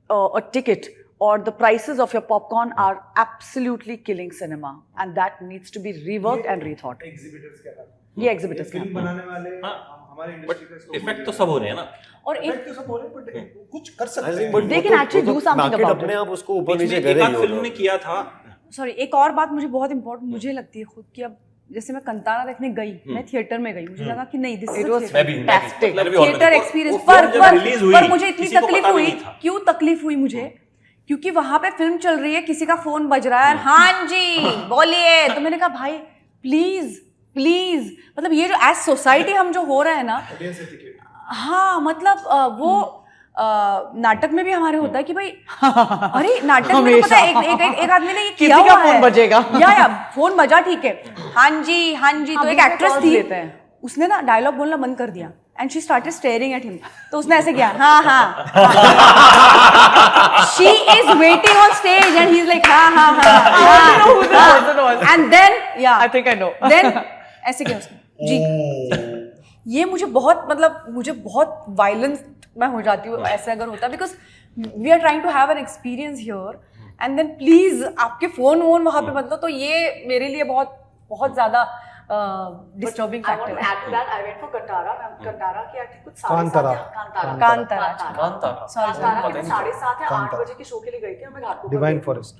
a ticket or the prices of your popcorn are absolutely killing cinema, and that needs to be reworked and rethought. Exhibitors के हाथ, ये exhibitors film का बनाने वाले हाँ, हमारे but industry का effect तो सब हो रहे हैं ना। और इफेक्ट तो सब हो रहे हैं, बट कुछ कर सकते I think, हैं। but They वो can तो- actually वो do तो something market about अपने it. आप उसको ऊपर बीच में नीचे एक कर आध रही फिल्म हो ने किया था। सॉरी, एक और बात मुझे बहुत इंपॉर्टेंट मुझे लगती है खुद की, अब जैसे मैं कंतारा देखने गई, मैं थिएटर में गई, मुझे लगा कि नहीं, दिस It इज was मैं fantastic. भी hall में थिएटर देखा। एक्सपीरियंस। वो film जब release हुई, पर मुझे इतनी किसी को तकलीफ पता भी हुई, नहीं था। क्यों तकलीफ हुई मुझे, क्योंकि वहां पे फिल्म चल रही है, किसी का फोन बज रहा है, हाँ जी बोलिए, तो मैंने कहा भाई प्लीज प्लीज, मतलब ये जो एज सोसाइटी हम जो हो रहा है ना, हाँ मतलब वो नाटक में भी हमारे होता है कि भाई अरे नाटक में तो पता है एक आदमी ने ये किया हुआ है, फोन बजेगा। या फोन बजा, ठीक है, हाँ जी, तो एक एक्ट्रेस थी, उसने ना डायलॉग बोलना बंद कर दिया, and she started staring at him, तो उसने ऐसे किया, हाँ she is waiting on stage and he is like हाँ, and then yeah I think I know. देन ऐसे किया उसने जी। ये मुझे बहुत वायलेंट मैं हो जाती हूँ ऐसे अगर होता है, because we are trying to have an experience here and then please आपके फोन वोन वहां पे मतलब, तो ये मेरे लिए बहुत बहुत ज्यादा disturbing I want factor to है. add to that. I went for Kantara. मैं Kantara की I think कुछ कांतारा. कांतारा. कांतारा कांतारा के कांतारा 7:30 या 8 कांतारा. बजे के शो के लिए गई थी, मैं घाटकोपर डिवाइन गई थी. फॉरेस्ट.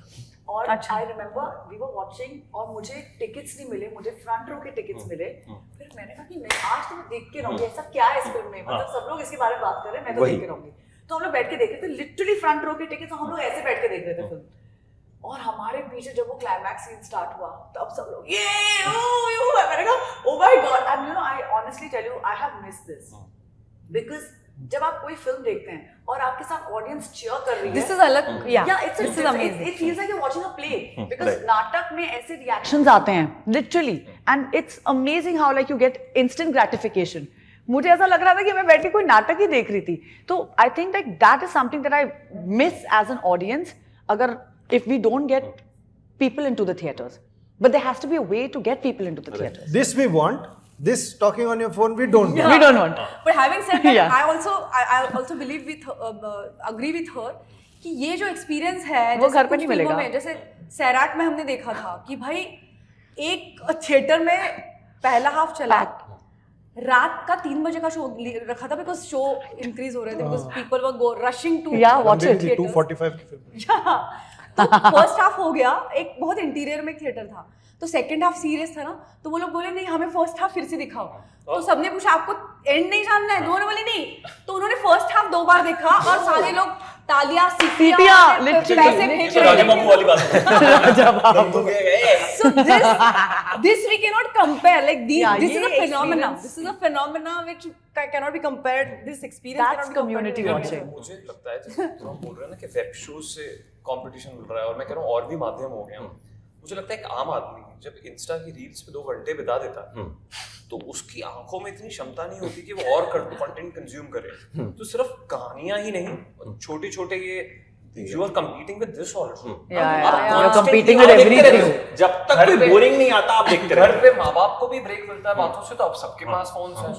और अच्छा. I remember we were watching और मुझे टिकट्स नहीं मिले, मुझे फ्रंट रो के टिकट्स मिले. फिर मैंने कहा कि नहीं, आज तो मैं देख के रहूंगी, ऐसा क्या है इस फिल्म में, मतलब सब लोग इसके बारे में बात कर रहे हैं, मैं तो देख के रहूंगी. तो हम लोग बैठ के देख रहे थे, लिटरली फ्रंट रो के टिकट्स, हम लोग ऐसे बैठ के देख रहे थे फिल्म. और हमारे पीछे जब वो क्लाइमैक्स सीन स्टार्ट हुआ तब सब लोग ये मैंने कहा oh my god. And you know I honestly tell you I have missed this, because जब आप कोई फिल्म देखते हैं और आपके साथ ऑडियंस चीयर कर रही है, दिस इज अलग. या it's this is amazing. it feels like you're watching a play because नाटक में ऐसे रिएक्शंस आते हैं literally, and it's amazing how like you get instant gratification. मुझे ऐसा लग रहा था कि मैं बैठ के कोई नाटक ही देख रही थी. तो I think like that is something that I miss as an audience, अगर if we don't get people into the theaters, but there has to be a way to get people into the theaters. This we want. This talking on your phone we don't want. We don't want. But having said that, Yeah. I also believe with agree with her कि ये जो experience है वो जैसे घर पे कुछ नहीं फिल्मों मिलेगा. में, जैसे सैराट में हमने देखा था कि भाई एक थिएटर में पहला हाफ चला, रात का 3 बजे का शो रखा था बिकॉज शो इंक्रीज हो रहे थे, because people were rushing to watch it. 245 की फिल्म. तो फर्स्ट हाफ हो गया, एक बहुत इंटीरियर में एक थिएटर था, तो सेकंड हाफ सीरियस था ना, तो वो लोग बोले नहीं हमें फर्स्ट हाफ फिर से दिखाओ. तो सबने पूछा आपको एंड नहीं जानना है, दोनों बोले नहीं, तो उन्होंने फर्स्ट हाफ 2 बार देखा और सारे लोग तालियां सीटियां literally. पैसे फेंक राजा रहे बाबू वाली बात है. So this we cannot compare, like Yeah, this is a ये phenomena. experience- This is a phenomena which cannot be compared. This experience That's cannot be community compared. watching. मुझे लगता है जैसे जो हम बोल रहे हैं ना कि वेब शोज से कंपटीशन मिल रहा है, और मैं कह रहा हूँ और भी माध्यम हो गए हैं. मुझे लगता है एक आम आदमी जब इंस्टा की रील्स पे 2 घंटे बिता देता है तो उसकी आंखों में इतनी क्षमता नहीं होती कि वो और कंटेंट कंज्यूम करे. तो सिर्फ कहानियां ही नहीं, छोटे छोटे ये you are competing with this also. You're competing with everything. जब तक कोई बोरिंग नहीं आता आप देखते घर रहो. पे माँ बाप को भी ब्रेक मिलता है बातों से, तो अब सबके पास फोन्स हैं.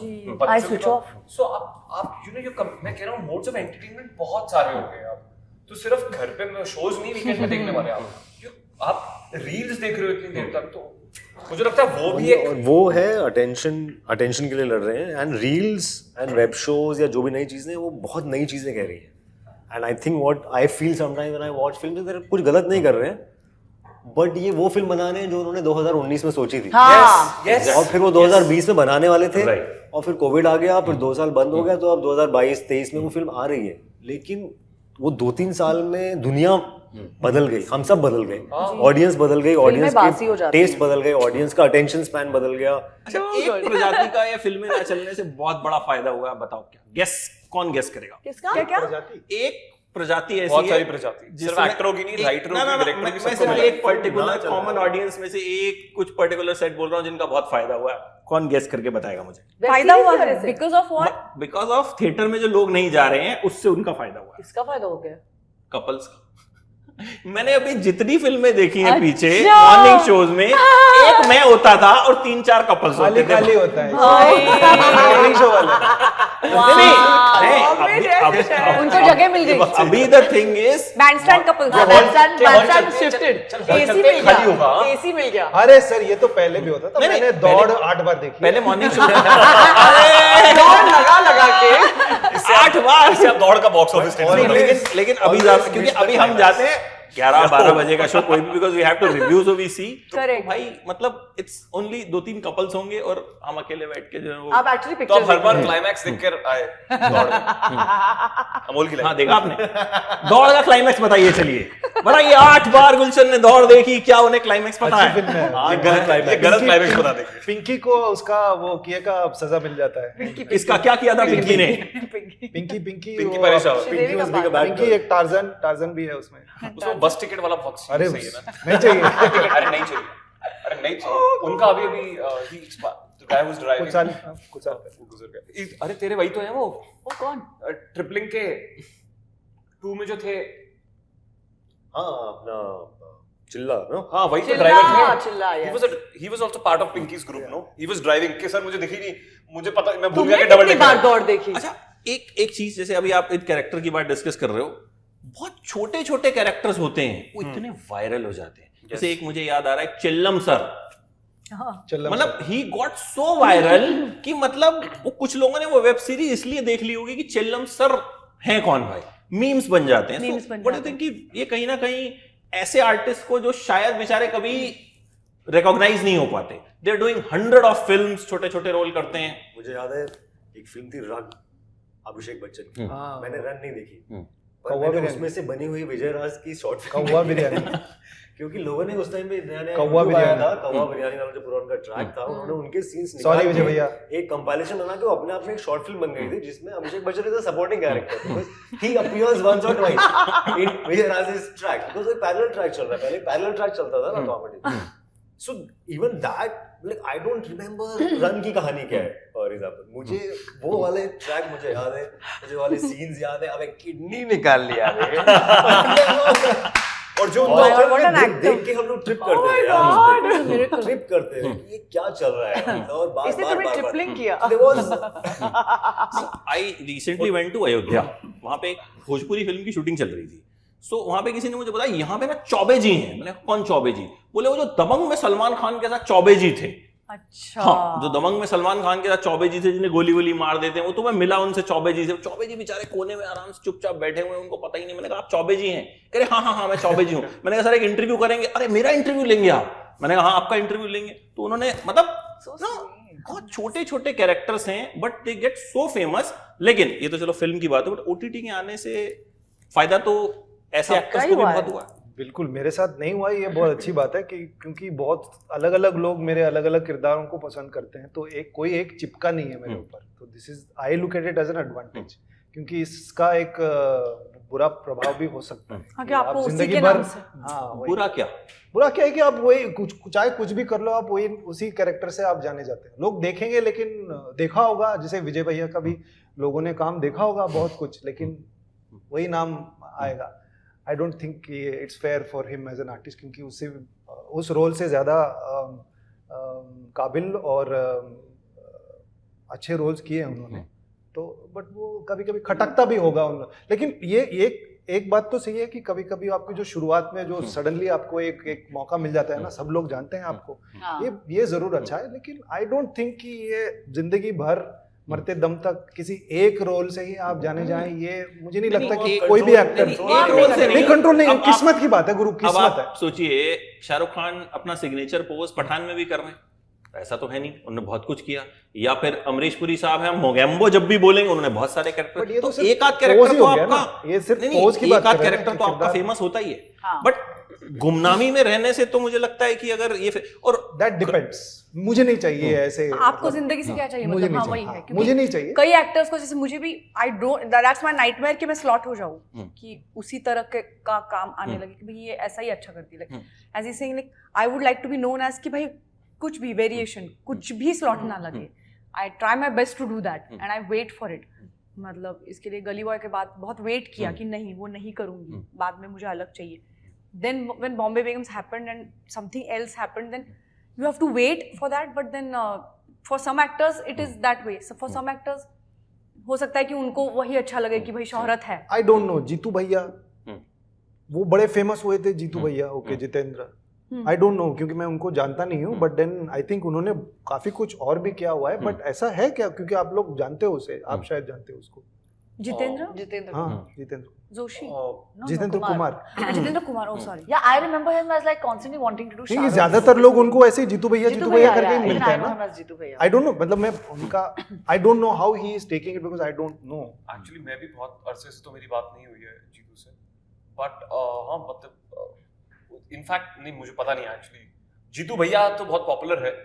I switch off. सो आप यू नो मैं कह रहा हूँ मोड्स ऑफ एंटरटेनमेंट बहुत सारे हो गए अब. तो सिर्फ घर पे शोज नहीं वीकेंड में देखने वाले आप रील्स देख रहे हो इतनी देर तक, तो मुझे लगता है वो भी एक और वो है अटेंशन के लिए लड़ रहे हैं. And reels and web shows या जो भी नई चीजें वो बहुत नई चीजें कह रही है. And I think what I feel sometimes when I watch film, कुछ गलत नहीं कर रहे हैं, बट ये वो फिल्म बनाने हैं जो उन्होंने 2019 में सोची थी. yes, और फिर वो 2020 में बनाने वाले थे. Right. और फिर कोविड आ गया, फिर 2 साल बंद हो गया, तो अब 2022-23 में वो फिल्म आ रही है. लेकिन वो 2-3 साल में दुनिया बदल गई, हम सब बदल गए, ऑडियंस बदल गई, ऑडियंस बासी हो के जाती टेस्ट बदल गए, ऑडियंस का अटेंशन स्पैन बदल गया. अच्छा, एक प्रजाति का ये फिल्में ना चलने से बहुत बड़ा फायदा हुआ है. बताओ क्या गेस, कौन गेस करेगा? किसका क्या एक प्रजाति ऐसी बहुत है सारी प्रजाति, सिर्फ एक्टरों की नहीं, राइटरों की, डायरेक्टरों की, मैं सबको सिर्फ मिला. एक पर्टिकुलर कॉमन ऑडियंस में से एक कुछ पर्टिकुलर सेट बोल रहा हूँ जिनका बहुत फायदा हुआ है. कौन गेस करके बताएगा मुझे? फायदा हुआ है because of what? Because of theatre में जो लोग नहीं जा रहे हैं उससे उनका फायदा हुआ है. किसका फायदा हो गया? कपल्स का. मैंने अभी जितनी फिल्में देखी हैं पीछे अच्छा। मॉर्निंग शोज में, एक मैं होता था और 3-4 कपल्स होते थे. खाली होता है मॉर्निंग शो वाले. उनको जगह मिल गई. अभी the thing is Bandstand couple, Bandstand shifted, AC मिल गया, एसी मिल गया. अरे सर ये तो पहले भी होता था. नहीं, मैंने पहले- दौड़ 8 बार देखी. पहले मॉर्निंग शो लगा के 8 बार. इससे आप दौड़ का बॉक्स ऑफिस लेकिन अभी ज्यादा, क्योंकि अभी हम जाते हैं 11-12 बजे का शो कोई भी, because we have to review so we see. Correct. भाई मतलब इट्स ओनली 2-3 कपल्स होंगे और हम अकेले बैठ के जो है वो. आप एक्चुअली तो आप हर पिक्चर बार क्लाइमैक्स देखकर आए दौड़ में. अमोल की हाँ देखा आपने दौड़ का क्लाइमैक्स बताइए. चलिए बताइए 8 बार गुलशन ने दौड़ देखी, क्या उन्हें क्लाइमैक्स पता अच्छी है? फिल्म है. गलत क्लाइमैक्स बता देंगे. पिंकी को उसका वो किए का सजा मिल जाता है. इसका क्या किया था पिंकी ने? पिंकी पिंकी वो- परेशान. Pinky was being a bad Pinky girl. एक टार्जन भी है उसमें. उसमें बस टिकट वाला बहुत सीन अरे सही है ना. नहीं चाहिए. अरे नहीं चाहिए, अरे नहीं चाहिए. उनका अभी the guy was driving. कुछ साल पहले. वो गुजर गया. अरे तेरे वही तो है वो कौन? ट्रिपलिंग के 2 में जो थे. हाँ अपना चिल्ला ना. हाँ वही तो चिल्ला, ड्राइवर थे. चिल्ला, yes. He was also part of Pinky's group, no? He was driving. के सर मुझे दिखी नहीं, मुझे पता, मैं भूल तुमने गया कि डबल कितनी बार दौड़ देखी? अच्छा एक चीज, जैसे अभी आप एक कैरेक्टर की बात डिस्कस कर रहे हो, बहुत छोटे छोटे कैरेक्टर्स होते हैं वो इतने वायरल हो जाते हैं। जैसे एक मुझे याद आ रहा है चिल्लम सर, मतलब ही गॉट सो वायरल कि मतलब वो कुछ लोगों ने वो वेब सीरीज इसलिए देख ली होगी कि चिल्लम सर है कौन भाई, मीम्स बन जाते हैं। Memes बन बट आई थिंक कि ये कहीं ना कहीं ऐसे आर्टिस्ट को जो शायद बेचारे कभी रिकॉग्नाइज नहीं हो पाते, they are doing 100 of films, छोटे छोटे रोल करते हैं। मुझे याद है एक फिल्म थी रन, अभिषेक बच्चन की। हाँ। मैंने रन नहीं देखी, पर कौवा मैंने बिरयानी। उसमें से बनी हुई विजय राज की शॉर्ट फिल्म कौवा बिरयानी। क्योंकि लोगों ने उस टाइम पे नया नया कौवा YouTube आया बिरयानी। था, कौवा बिरयानी नाम जो पूरा उनका ट्रैक था, उन्होंने उनके सीन्स Sorry विजय भैया। एक कंपाइलेशन बना के वो अपने आप में एक शॉर्ट फिल्म बन गई थी जिसमें Abhishek Bachchan is a supporting character because he appears once और twice in Vijay Raaz's track, because एक पैरेलल ट्रैक चल रहा है, पहले पैरेलल ट्रैक चलता था ना comedy. So even that like I don't remember Run की कहानी क्या है फॉर एग्जांपल, मुझे वो वाले ट्रैक मुझे याद है, मुझे वाले सीन्स याद है, अबे किडनी निकाल लिया बे। और जो देख के हम लोग ट्रिप करते हैं यार, ट्रिप करते हैं कि ये क्या चल रहा है, और बार इसने बार तुम्हें बार ट्रिपलिंग किया। there was I recently went to Ayodhya, वहां पे एक भोजपुरी फिल्म की शूटिंग चल रही थी। सो वहां पे किसी ने मुझे बताया यहाँ पे ना चौबे जी हैं। मैंने कहा कौन चौबे जी? बोले वो जो दबंग में सलमान खान के साथ चौबे जी थे। अच्छा हाँ, जो दबंग में सलमान खान के साथ चौबे जी थे जिन्हें गोली गोली मार देते हैं, वो तो मैं मिला उनसे चौबे जी से। चौबे जी बेचारे कोने में आराम से चुपचाप बैठे हुए हैं, उनको पता ही नहीं। मैंने कहा आप चौबे जी हैं? कह रहे हाँ मैं चौबे जी हूँ। मैंने कहा सर एक इंटरव्यू करेंगे? अरे मेरा इंटरव्यू लेंगे आप? मैंने कहा हाँ आपका इंटरव्यू लेंगे। तो उन्होंने मतलब बहुत छोटे छोटे कैरेक्टर्स हैं but they get so famous. लेकिन ये तो चलो फिल्म की बात है, बट ओटीटी के आने से फायदा तो ऐसे एक्टर्स को भी बहुत हुआ। बिल्कुल मेरे साथ नहीं हुआ, ये बहुत अच्छी बात है कि क्योंकि बहुत अलग अलग लोग मेरे अलग अलग किरदारों को पसंद करते हैं, तो कोई एक चिपका नहीं है मेरे ऊपर। तो this is I look at it as an advantage, क्योंकि इसका एक बुरा प्रभाव भी हो सकता है। हाँ, कि आपको उसी जिंदगी के भर नाम से। बुरा क्या? बुरा क्या है कि आप वही चाहे कुछ भी कर लो, आप वही उसी कैरेक्टर से आप जाने जाते हैं। लोग देखेंगे, लेकिन देखा होगा जैसे विजय भैया का भी लोगों ने काम देखा होगा बहुत कुछ, लेकिन वही नाम आएगा। I don't think it's fair for him as an artist, क्योंकि उससे उस रोल से ज़्यादा काबिल और अच्छे रोल्स किए हैं उन्होंने। तो बट वो कभी कभी खटकता भी होगा उन। लेकिन ये एक बात तो सही है कि कभी कभी आपकी जो शुरुआत में जो सडनली आपको एक मौका मिल जाता है ना, सब लोग जानते हैं आपको, ये जरूर अच्छा है। लेकिन आई डोंट थिंक कि ये जिंदगी भर मरते दम तक किसी एक रोल से ही आप जाने जाएं, ये मुझे नहीं लगता कि कोई भी एक्टर एक रोल से नहीं कंट्रोल नहीं। अब किस्मत की बात है गुरु, अब किस्मत है। आप सोचिए शाहरुख खान अपना सिग्नेचर पोज पठान में भी कर रहे हैं, ऐसा तो है नहीं, उन्होंने बहुत कुछ किया। या फिर अमरीश पुरी साहब हैं, मोगेम्बो जब भी बोलेंगे उन्होंने बहुत सारे But ये कैरेक्टर, तो एक आध pose कैरेक्टर ही तो हो गया आपका ना, ये सिर्फ नहीं, pose की बात एक आध कर रहे हैं कैरेक्टर कि तो आपका किरदार- फेमस होता ही है। हाँ। बट गुमनामी में रहने से तो मुझे लगता है कि अगर ये और दैट डिपेंड्स। मुझे नहीं चाहिए ऐसे। आपको जिंदगी से क्या चाहिए? मुझे मतलब नहीं हाँ वही चाहिए, है, हाँ, क्योंकि मुझे नहीं चाहिए। कई एक्टर्स को, जैसे मुझे भी I don't, that's my nightmare कि मैं स्लॉट हो जाऊं, कि उसी तरह का काम आने लगे कि भाई ये ऐसा ही अच्छा करती है। Like as I saying, like I would like to be known as कि भाई कुछ भी वेरिएशन, कुछ भी स्लॉट ना लगे। I try my best to do that and I wait for it. मतलब इसके लिए गली बॉय के बाद बहुत वेट किया कि नहीं वो नहीं करूंगी, बाद में मुझे अलग चाहिए। Then when Bombay Begums happened and something else happened, then you have to wait for that. But then for some actors it is that way. So for some actors हो सकता है कि उनको वही अच्छा लगे कि भाई शोहरत है। आई डोंट नो, जीतू भैया वो बड़े फेमस हुए थे, जीतू भैया, okay, Jitendra, I don't no, क्योंकि मैं उनको जानता नहीं हूँ। बट देन आई थिंक उन्होंने काफी कुछ और भी किया हुआ है। बट ऐसा है क्या, क्योंकि आप लोग जानते हो उसे, आप शायद जानते हो उसको। जितेंद्र हाँ, Jitendra Joshi, Jitendra Kumar. Jitendra Kumar, oh sorry. Yeah, I remember him as like constantly wanting to do नहीं, Shah Rukh. ज्यादातर लोग उनको ऐसे ही जीतू भैया करके ही yeah, मिलते हैं I know him ना। as Jitu Bhaiya. I don't no, मतलब मैं उनका आई don't know how he is taking it, because I don't no. Actually मैं भी बहुत अरसे से तो मेरी बात नहीं हुई है जीतू से, बट हाँ मतलब इनफैक्ट नहीं, मुझे पता नहीं एक्चुअली। जीतू भैया तो बहुत पॉपुलर है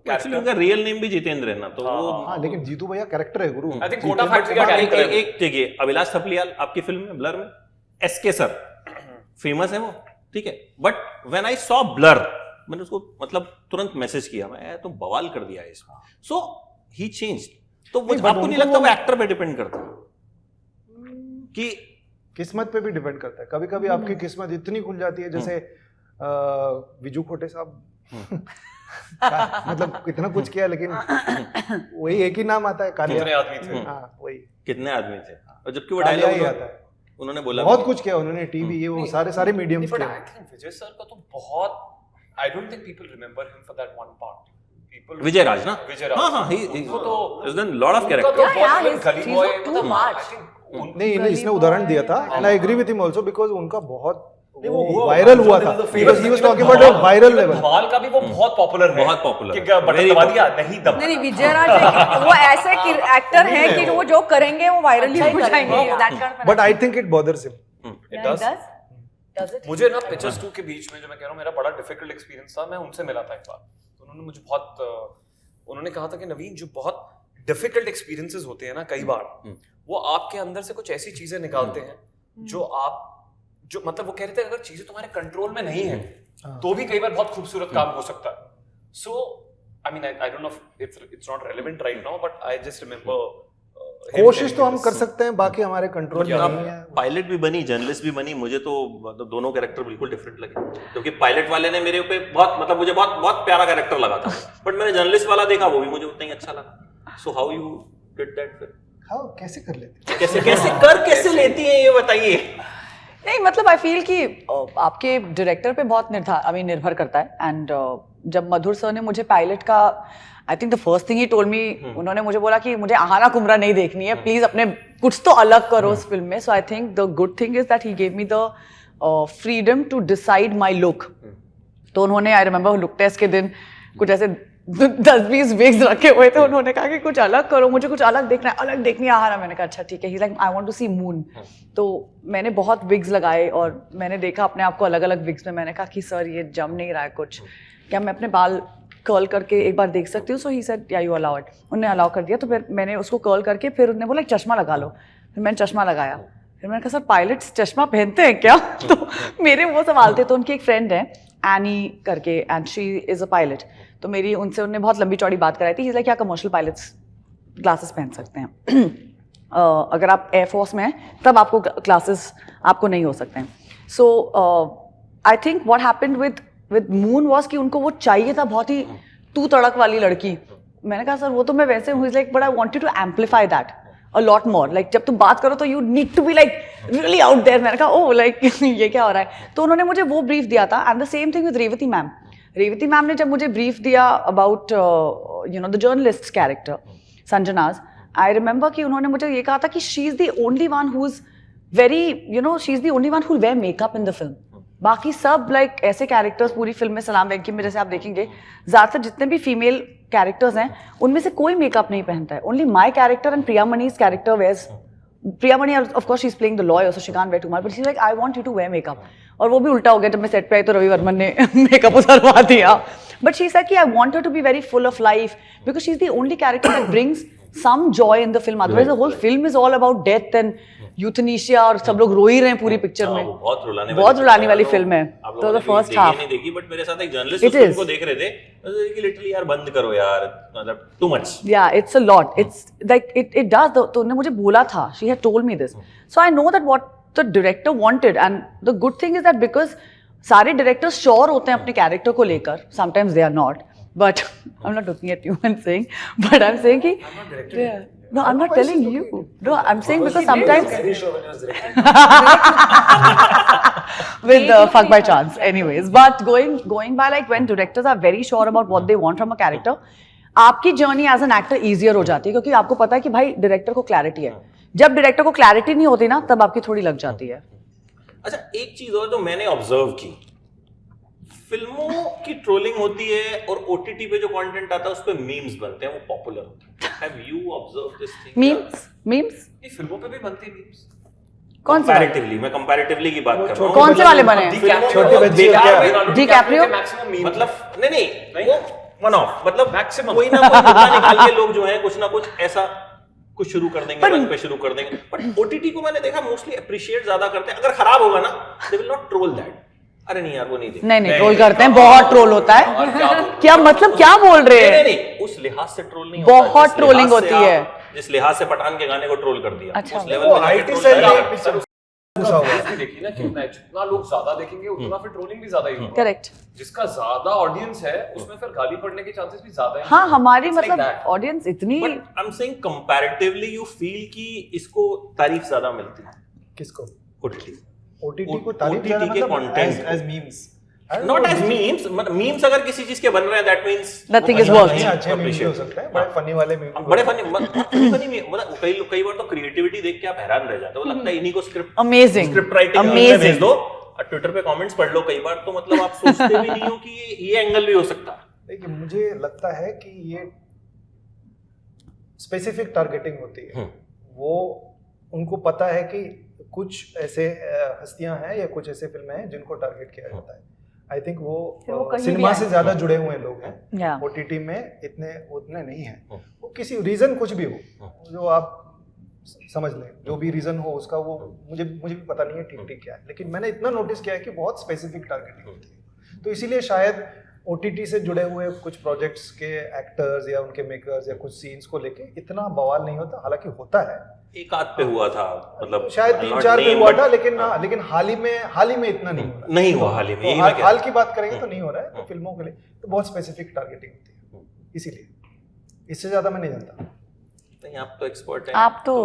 एक्चुअली उनका रियल नेम भी जितेंद्र है ना, तो वो हाँ, लेकिन जीतू भैया कैरेक्टर है गुरु। आई थिंक कोटा फैक्ट्री का कैरेक्टर है। एक देखिए अभिलाष थपलियाल आपकी फिल्म में ब्लर में एसके सर फेमस है वो, ठीक है। But when I saw blur, मैंने उसको मतलब तुरंत मैसेज किया, मैं तो बवाल कर दिया है इसमें। सो ही चेंज्ड। तो नहीं, आपको नहीं लगता वो एक्टर पे डिपेंड करता कि किस्मत पे भी डिपेंड करता है। कभी कभी आपकी किस्मत इतनी खुल जाती है, जैसे विजू खोटे साहब मतलब कितना कुछ किया, लेकिन वही एक ही नाम आता है, कालिया। कितने आदमी थे? हाँ, वही कितने आदमी थे, और जबकि वो कालिया डायलॉग ही आता है। उन्होंने बोला बहुत भी- कुछ किया उन्होंने, टीवी ये वो सारे मीडियम्स बट किए। आई थिंक विजय सर का तो बहुत, I don't think people remember him for that one part. Vijay Raaz ना? विजय राज, हाँ, he उनको तो has done lot of उनका character. तो Yeah, बहुत his गली चीज़ों बॉय, too मतलब much. I think नहीं इसने उदाहरण दिया था and I agree with him also because उनका बहुत नहीं, वो हुआ, वायरल हुआ था there was a because he was Even talking about viral level. Dhamaal का भी वो बहुत पॉपुलर है, बहुत popular कि है। क्या बटन Very दबा दिया, नहीं दबा। नहीं विजय राज वो ऐसे एक्टर है कि वो जो करेंगे वो वायरल ही हो जाएंगे। That kind of an but I think it bothers him. It actor. does. Does it? मुझे ना पिक्चर्स 2 के बीच में जो मैं कह रहा हूँ मेरा बड़ा डिफिकल्ट एक्सपीरियंस था, मैं उनसे मिला था एक बार, तो उन्होंने मुझे बहुत उन्होंने कहा था कि नवीन जो बहुत डिफिकल्ट एक्सपीरियंसेस होते हैं ना कई बार वो आपके अंदर से कुछ ऐसी चीजें निकालते हैं जो आप जो मतलब वो कह रहे थे अगर चीजें तुम्हारे कंट्रोल में नहीं है तो भी कई बार बहुत खूबसूरत काम हो सकता है। So I mean I don't know it's not relevant right now but I just remember कोशिश तो हम कर सकते हैं, बाकी हमारे कंट्रोल में आप नहीं है। पायलट भी बनी, जर्नलिस्ट भी बनी, मुझे तो मतलब दोनों कैरेक्टर बिल्कुल डिफरेंट लगे, क्योंकि पायलट वाले ने मेरे पे बहुत मतलब मुझे बहुत बहुत प्यारा कैरेक्टर लगा था, बट मैंने जर्नलिस्ट वाला देखा वो भी मुझे उतना ही अच्छा लगा। So how you did that फिर? हाँ कैसे कर लेते हैं? कैसे लेती हैं ये बताइए। नहीं मतलब आई फील कि आपके डायरेक्टर पे बहुत निर्भर करता है। एंड जब मधुर सर ने मुझे पायलट का I think the first thing he told me, उन्होंने मुझे बोला कि मुझे आहाना कुमरा नहीं देखनी है, प्लीज अपने कुछ तो अलग करो उस फिल्म में। So I think the good thing is that he gave me the freedom to decide my look. तो उन्होंने आई रिमेंबर लुक टेस्ट के दिन कुछ ऐसे 10-20 विग्स रखे हुए थे, उन्होंने कहा कि कुछ अलग करो, मुझे कुछ अलग देखना है, अलग देखनी है आहाना। मैंने कहा अच्छा ठीक है। He like I want to see Moon. तो मैंने बहुत विग्स लगाए और मैंने देखा अपने आप को अलग अलग विग्स में। मैंने कहा कि सर ये जम नहीं रहा है कुछ, क्या मैं अपने बाल कर्ल करके एक बार देख सकती हूँ? सो ही सेड या यू अलाउ इट। उन्होंने अलाउ कर दिया। तो फिर मैंने उसको कर्ल करके फिर उन्होंने बोला चश्मा लगा लो। फिर मैंने चश्मा लगाया। फिर मैंने कहा सर पायलट्स चश्मा पहनते हैं क्या? तो मेरे वो सवाल थे। तो उनकी एक फ्रेंड है एनी करके and she is a pilot, तो मेरी उनसे उन्होंने बहुत लंबी चौड़ी बात कराई थी। इज़ लाइक क्या कमर्शियल पायलट्स ग्लासेस पहन सकते हैं अगर आप एयरफोर्स में हैं तब आपको ग्लासेस आपको नहीं हो सकते हैं। So I think what happened with Moon was कि उनको वो चाहिए था बहुत ही तू तड़क वाली लड़की। मैंने कहा सर वो तो मैं वैसे हूँ, like but I wanted to amplify that a lot more. Like जब तुम बात करो तो you need to be like really out there. मैंने कहा ओह लाइक ये क्या हो रहा है? तो उन्होंने मुझे वो ब्रीफ दिया था। And the same thing with Revathi ma'am. Revathi ma'am ने जब मुझे ब्रीफ दिया about you know the journalist character Sanjana's, I remember कि उन्होंने मुझे ये कहा था कि she is the only one who is very you know she is the only one who wear makeup in the film. बाकी सब लाइक ऐसे कैरेक्टर्स पूरी फिल्म में सलाम वेंकी में जैसे आप देखेंगे ज़्यादातर जितने भी फीमेल कैरेक्टर्स हैं उनमें से कोई मेकअप नहीं पहनता है। Only my character and Priyamani's character wears Priyamani, of course, she's playing the lawyer, so she can't wear too much. But she's like, I want you to wear makeup. और वो भी उल्टा हो गया जब मैं सेट पे आई तो रवि वर्मन ने मेकअप उतारवा दिया. But she said कि I want her to be very full of life because she's the only character that brings some joy in the film. Otherwise, the whole film is all about death and euthanasia और सब लोग रो ही रहे हैं पूरी picture में. बहुत रुलाने वाली film है. तो the first half. नहीं देखी, बट मेरे साथ एक जर्नलिस्ट उस फिल्म को देख रहे थे. कि लिटरली यार बंद करो यार, मतलब too much. Yeah, it's a lot. It's like it does. तो उन्होंने मुझे बोला था. She had told me this. So I know that what the director wanted, and the good thing is that because सारे directors sure होते हैं अपने character को लेकर. Sometimes they are not. But I'm not looking at you and saying, but I'm saying कि yeah. No, I'm not telling you. No, I'm saying because sometimes Very sure when he was directing. with Fuck by Chance, anyways. But going by like when directors are very sure about what they want from a character, आपकी journey as an actor easier हो जाती है क्योंकि आपको पता है कि भाई डायरेक्टर को क्लैरिटी है. जब डायरेक्टर को क्लैरिटी नहीं होती ना तब आपकी थोड़ी लग जाती है. अच्छा, एक चीज और जो मैंने ऑब्जर्व की, फिल्मों की ट्रोलिंग होती है और ओटीटी पे जो कंटेंट आता है उस पे मीम्स बनते हैं, वो पॉपुलर होते हैं. Have you observe this thing? Memes ये फिल्मों पे भी बनते हैं मीम्स. कौन से? मैं कंपैरेटिवली की बात कर रहा हूँ. कौन से वाले बने हैं? छोटे बच्चे DiCaprio? मैक्सिमम मीम मतलब नहीं वो वन ऑफ, मतलब Maximum. कोई ना कोई मुद्दा निकाल के लोग जो है कुछ ना कुछ ऐसा कुछ शुरू कर देंगे, रन पे शुरू कर देंगे. बट ओटीटी को मैंने देखा मोस्टली अप्रिशिएट ज्यादा करते हैं. अगर खराब होगा ना दे विल नॉट ट्रोल दैट. अरे नहीं यार वो नहीं देखा. नहीं ट्रोल करते हैं, बहुत ट्रोल होता है. क्या मतलब क्या बोल रहे हैं? नहीं उस लिहाज से ट्रोल नहीं होता. बहुत ट्रोलिंग होती है. जिस लिहाज से पठान के गाने को ट्रोल कर दिया, अच्छा. उस लेवल पे आईटी troll सेल करेगा. में पिक्चर भी देखी ना कि जितना लोग ज्यादा देखेंगे उतना फिर ट्रोलिंग भी ज्यादा ही होगा. करेक्ट. जिसका ज्यादा ऑडियंस है उसमें फिर गाली पड़ने के चांसेस भी ज्यादा हैं. हाँ हमारी It's like मतलब that. ऑडियंस इतनी but I am saying comparatively you feel कि इसको तारीफ ज्यादा मिलती है. किसको? OTT OTT को तारीफ OTT ज़्यादा के मतलब content as memes. Not as memes, memes अगर किसी चीज के बन रहे हैं that means Nothing is worked. नहीं, अच्छे memes भी हो सकते हैं, बड़े फनी वाले memes भी बड़े हो फनी मतलब कई बार तो क्रिएटिविटी देख के आप हैरान रह जाते हो, लगता है इन्हीं को स्क्रिप्ट Amazing. Writing Amazing. भेज दो और ट्विटर पे कमेंट्स पढ़ लो कई बार, तो मतलब आप सोचते भी नहीं हो कि ये एंगल भी हो सकता है। सकते। देखिए मुझे लगता है कि ये स्पेसिफिक टारगेटिंग होती है, वो उनको पता है कि कुछ ऐसे हस्तियां हैं या कुछ ऐसे फिल्में हैं जिनको टारगेट किया जाता है। आई थिंक वो वो कहीं सिनेमा भी से आए। ज्यादा जुड़े हुए लोग हैं, Yeah. OTT में उतने नहीं हैं। वो किसी रीजन कुछ भी हो जो आप समझ लें, जो भी रीजन हो उसका, वो मुझे भी पता नहीं है ठीक क्या है, लेकिन मैंने इतना नोटिस किया है कि बहुत स्पेसिफिक टारगेटिंग होती है। तो इसीलिए शायद OTT से जुड़े हुए कुछ प्रोजेक्ट्स के एक्टर्स या उनके मेकर्स या कुछ सीन्स को लेके इतना बवाल नहीं होता, हालांकि होता है, एक आध पे हुआ था, मतलब शायद not 3-4 पे name, हुआ but- था, लेकिन हाल ही में इतना नहीं हो रहा है। नहीं हुआ हाल ही में, तो यही मैं कह हाल रहा की बात करेंगे तो नहीं हो रहा है, तो फिल्मों के लिए तो बहुत स्पेसिफिक टारगेटिंग होती है, इसीलिए इससे ज्यादा मैं नहीं जानता। नहीं, आप तो एक्सपर्ट हैं, आप तो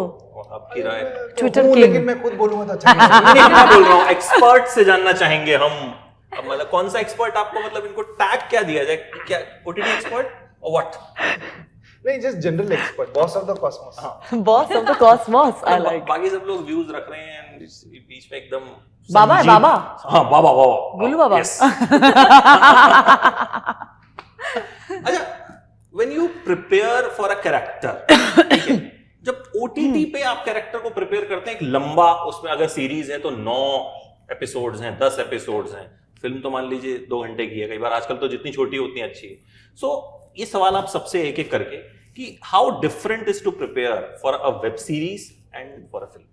आपकी राय। Twitter हूँ, king. लेकिन मैं खुद बोलूंगा तो अच्छा नहीं लगेगा। नहीं, मैं बोल रहा हूँ एक्सपर्ट से जानना चाहेंगे हम। अब मतलब कौन सा एक्सपर्ट आपको, मतलब इनको टैग क्या दिया जाए, क्या OTT एक्सपर्ट और व्हाट? नहीं, just general expert, boss of the Cosmos. Boss of the Cosmos, I like. बाकी सब लोग व्यूज रख रहे हैं बीच में एकदम बाबा है, संजीव- बाबा? हाँ, बाबा गुल्लू बाबा? Yes. अच्छा, when you prepare for a character, ठीक है, जब OTT पे आप कैरेक्टर को प्रिपेयर करते हैं, एक लंबा, उसमें अगर सीरीज है तो 9 एपिसोड्स हैं, 10 एपिसोड्स हैं, फिल्म तो मान लीजिए 2 घंटे की है, कई बार आजकल तो जितनी छोटी उतनी अच्छी है। सो ये सवाल आप सबसे एक एक करके कि how different is to prepare for a web series and for a film.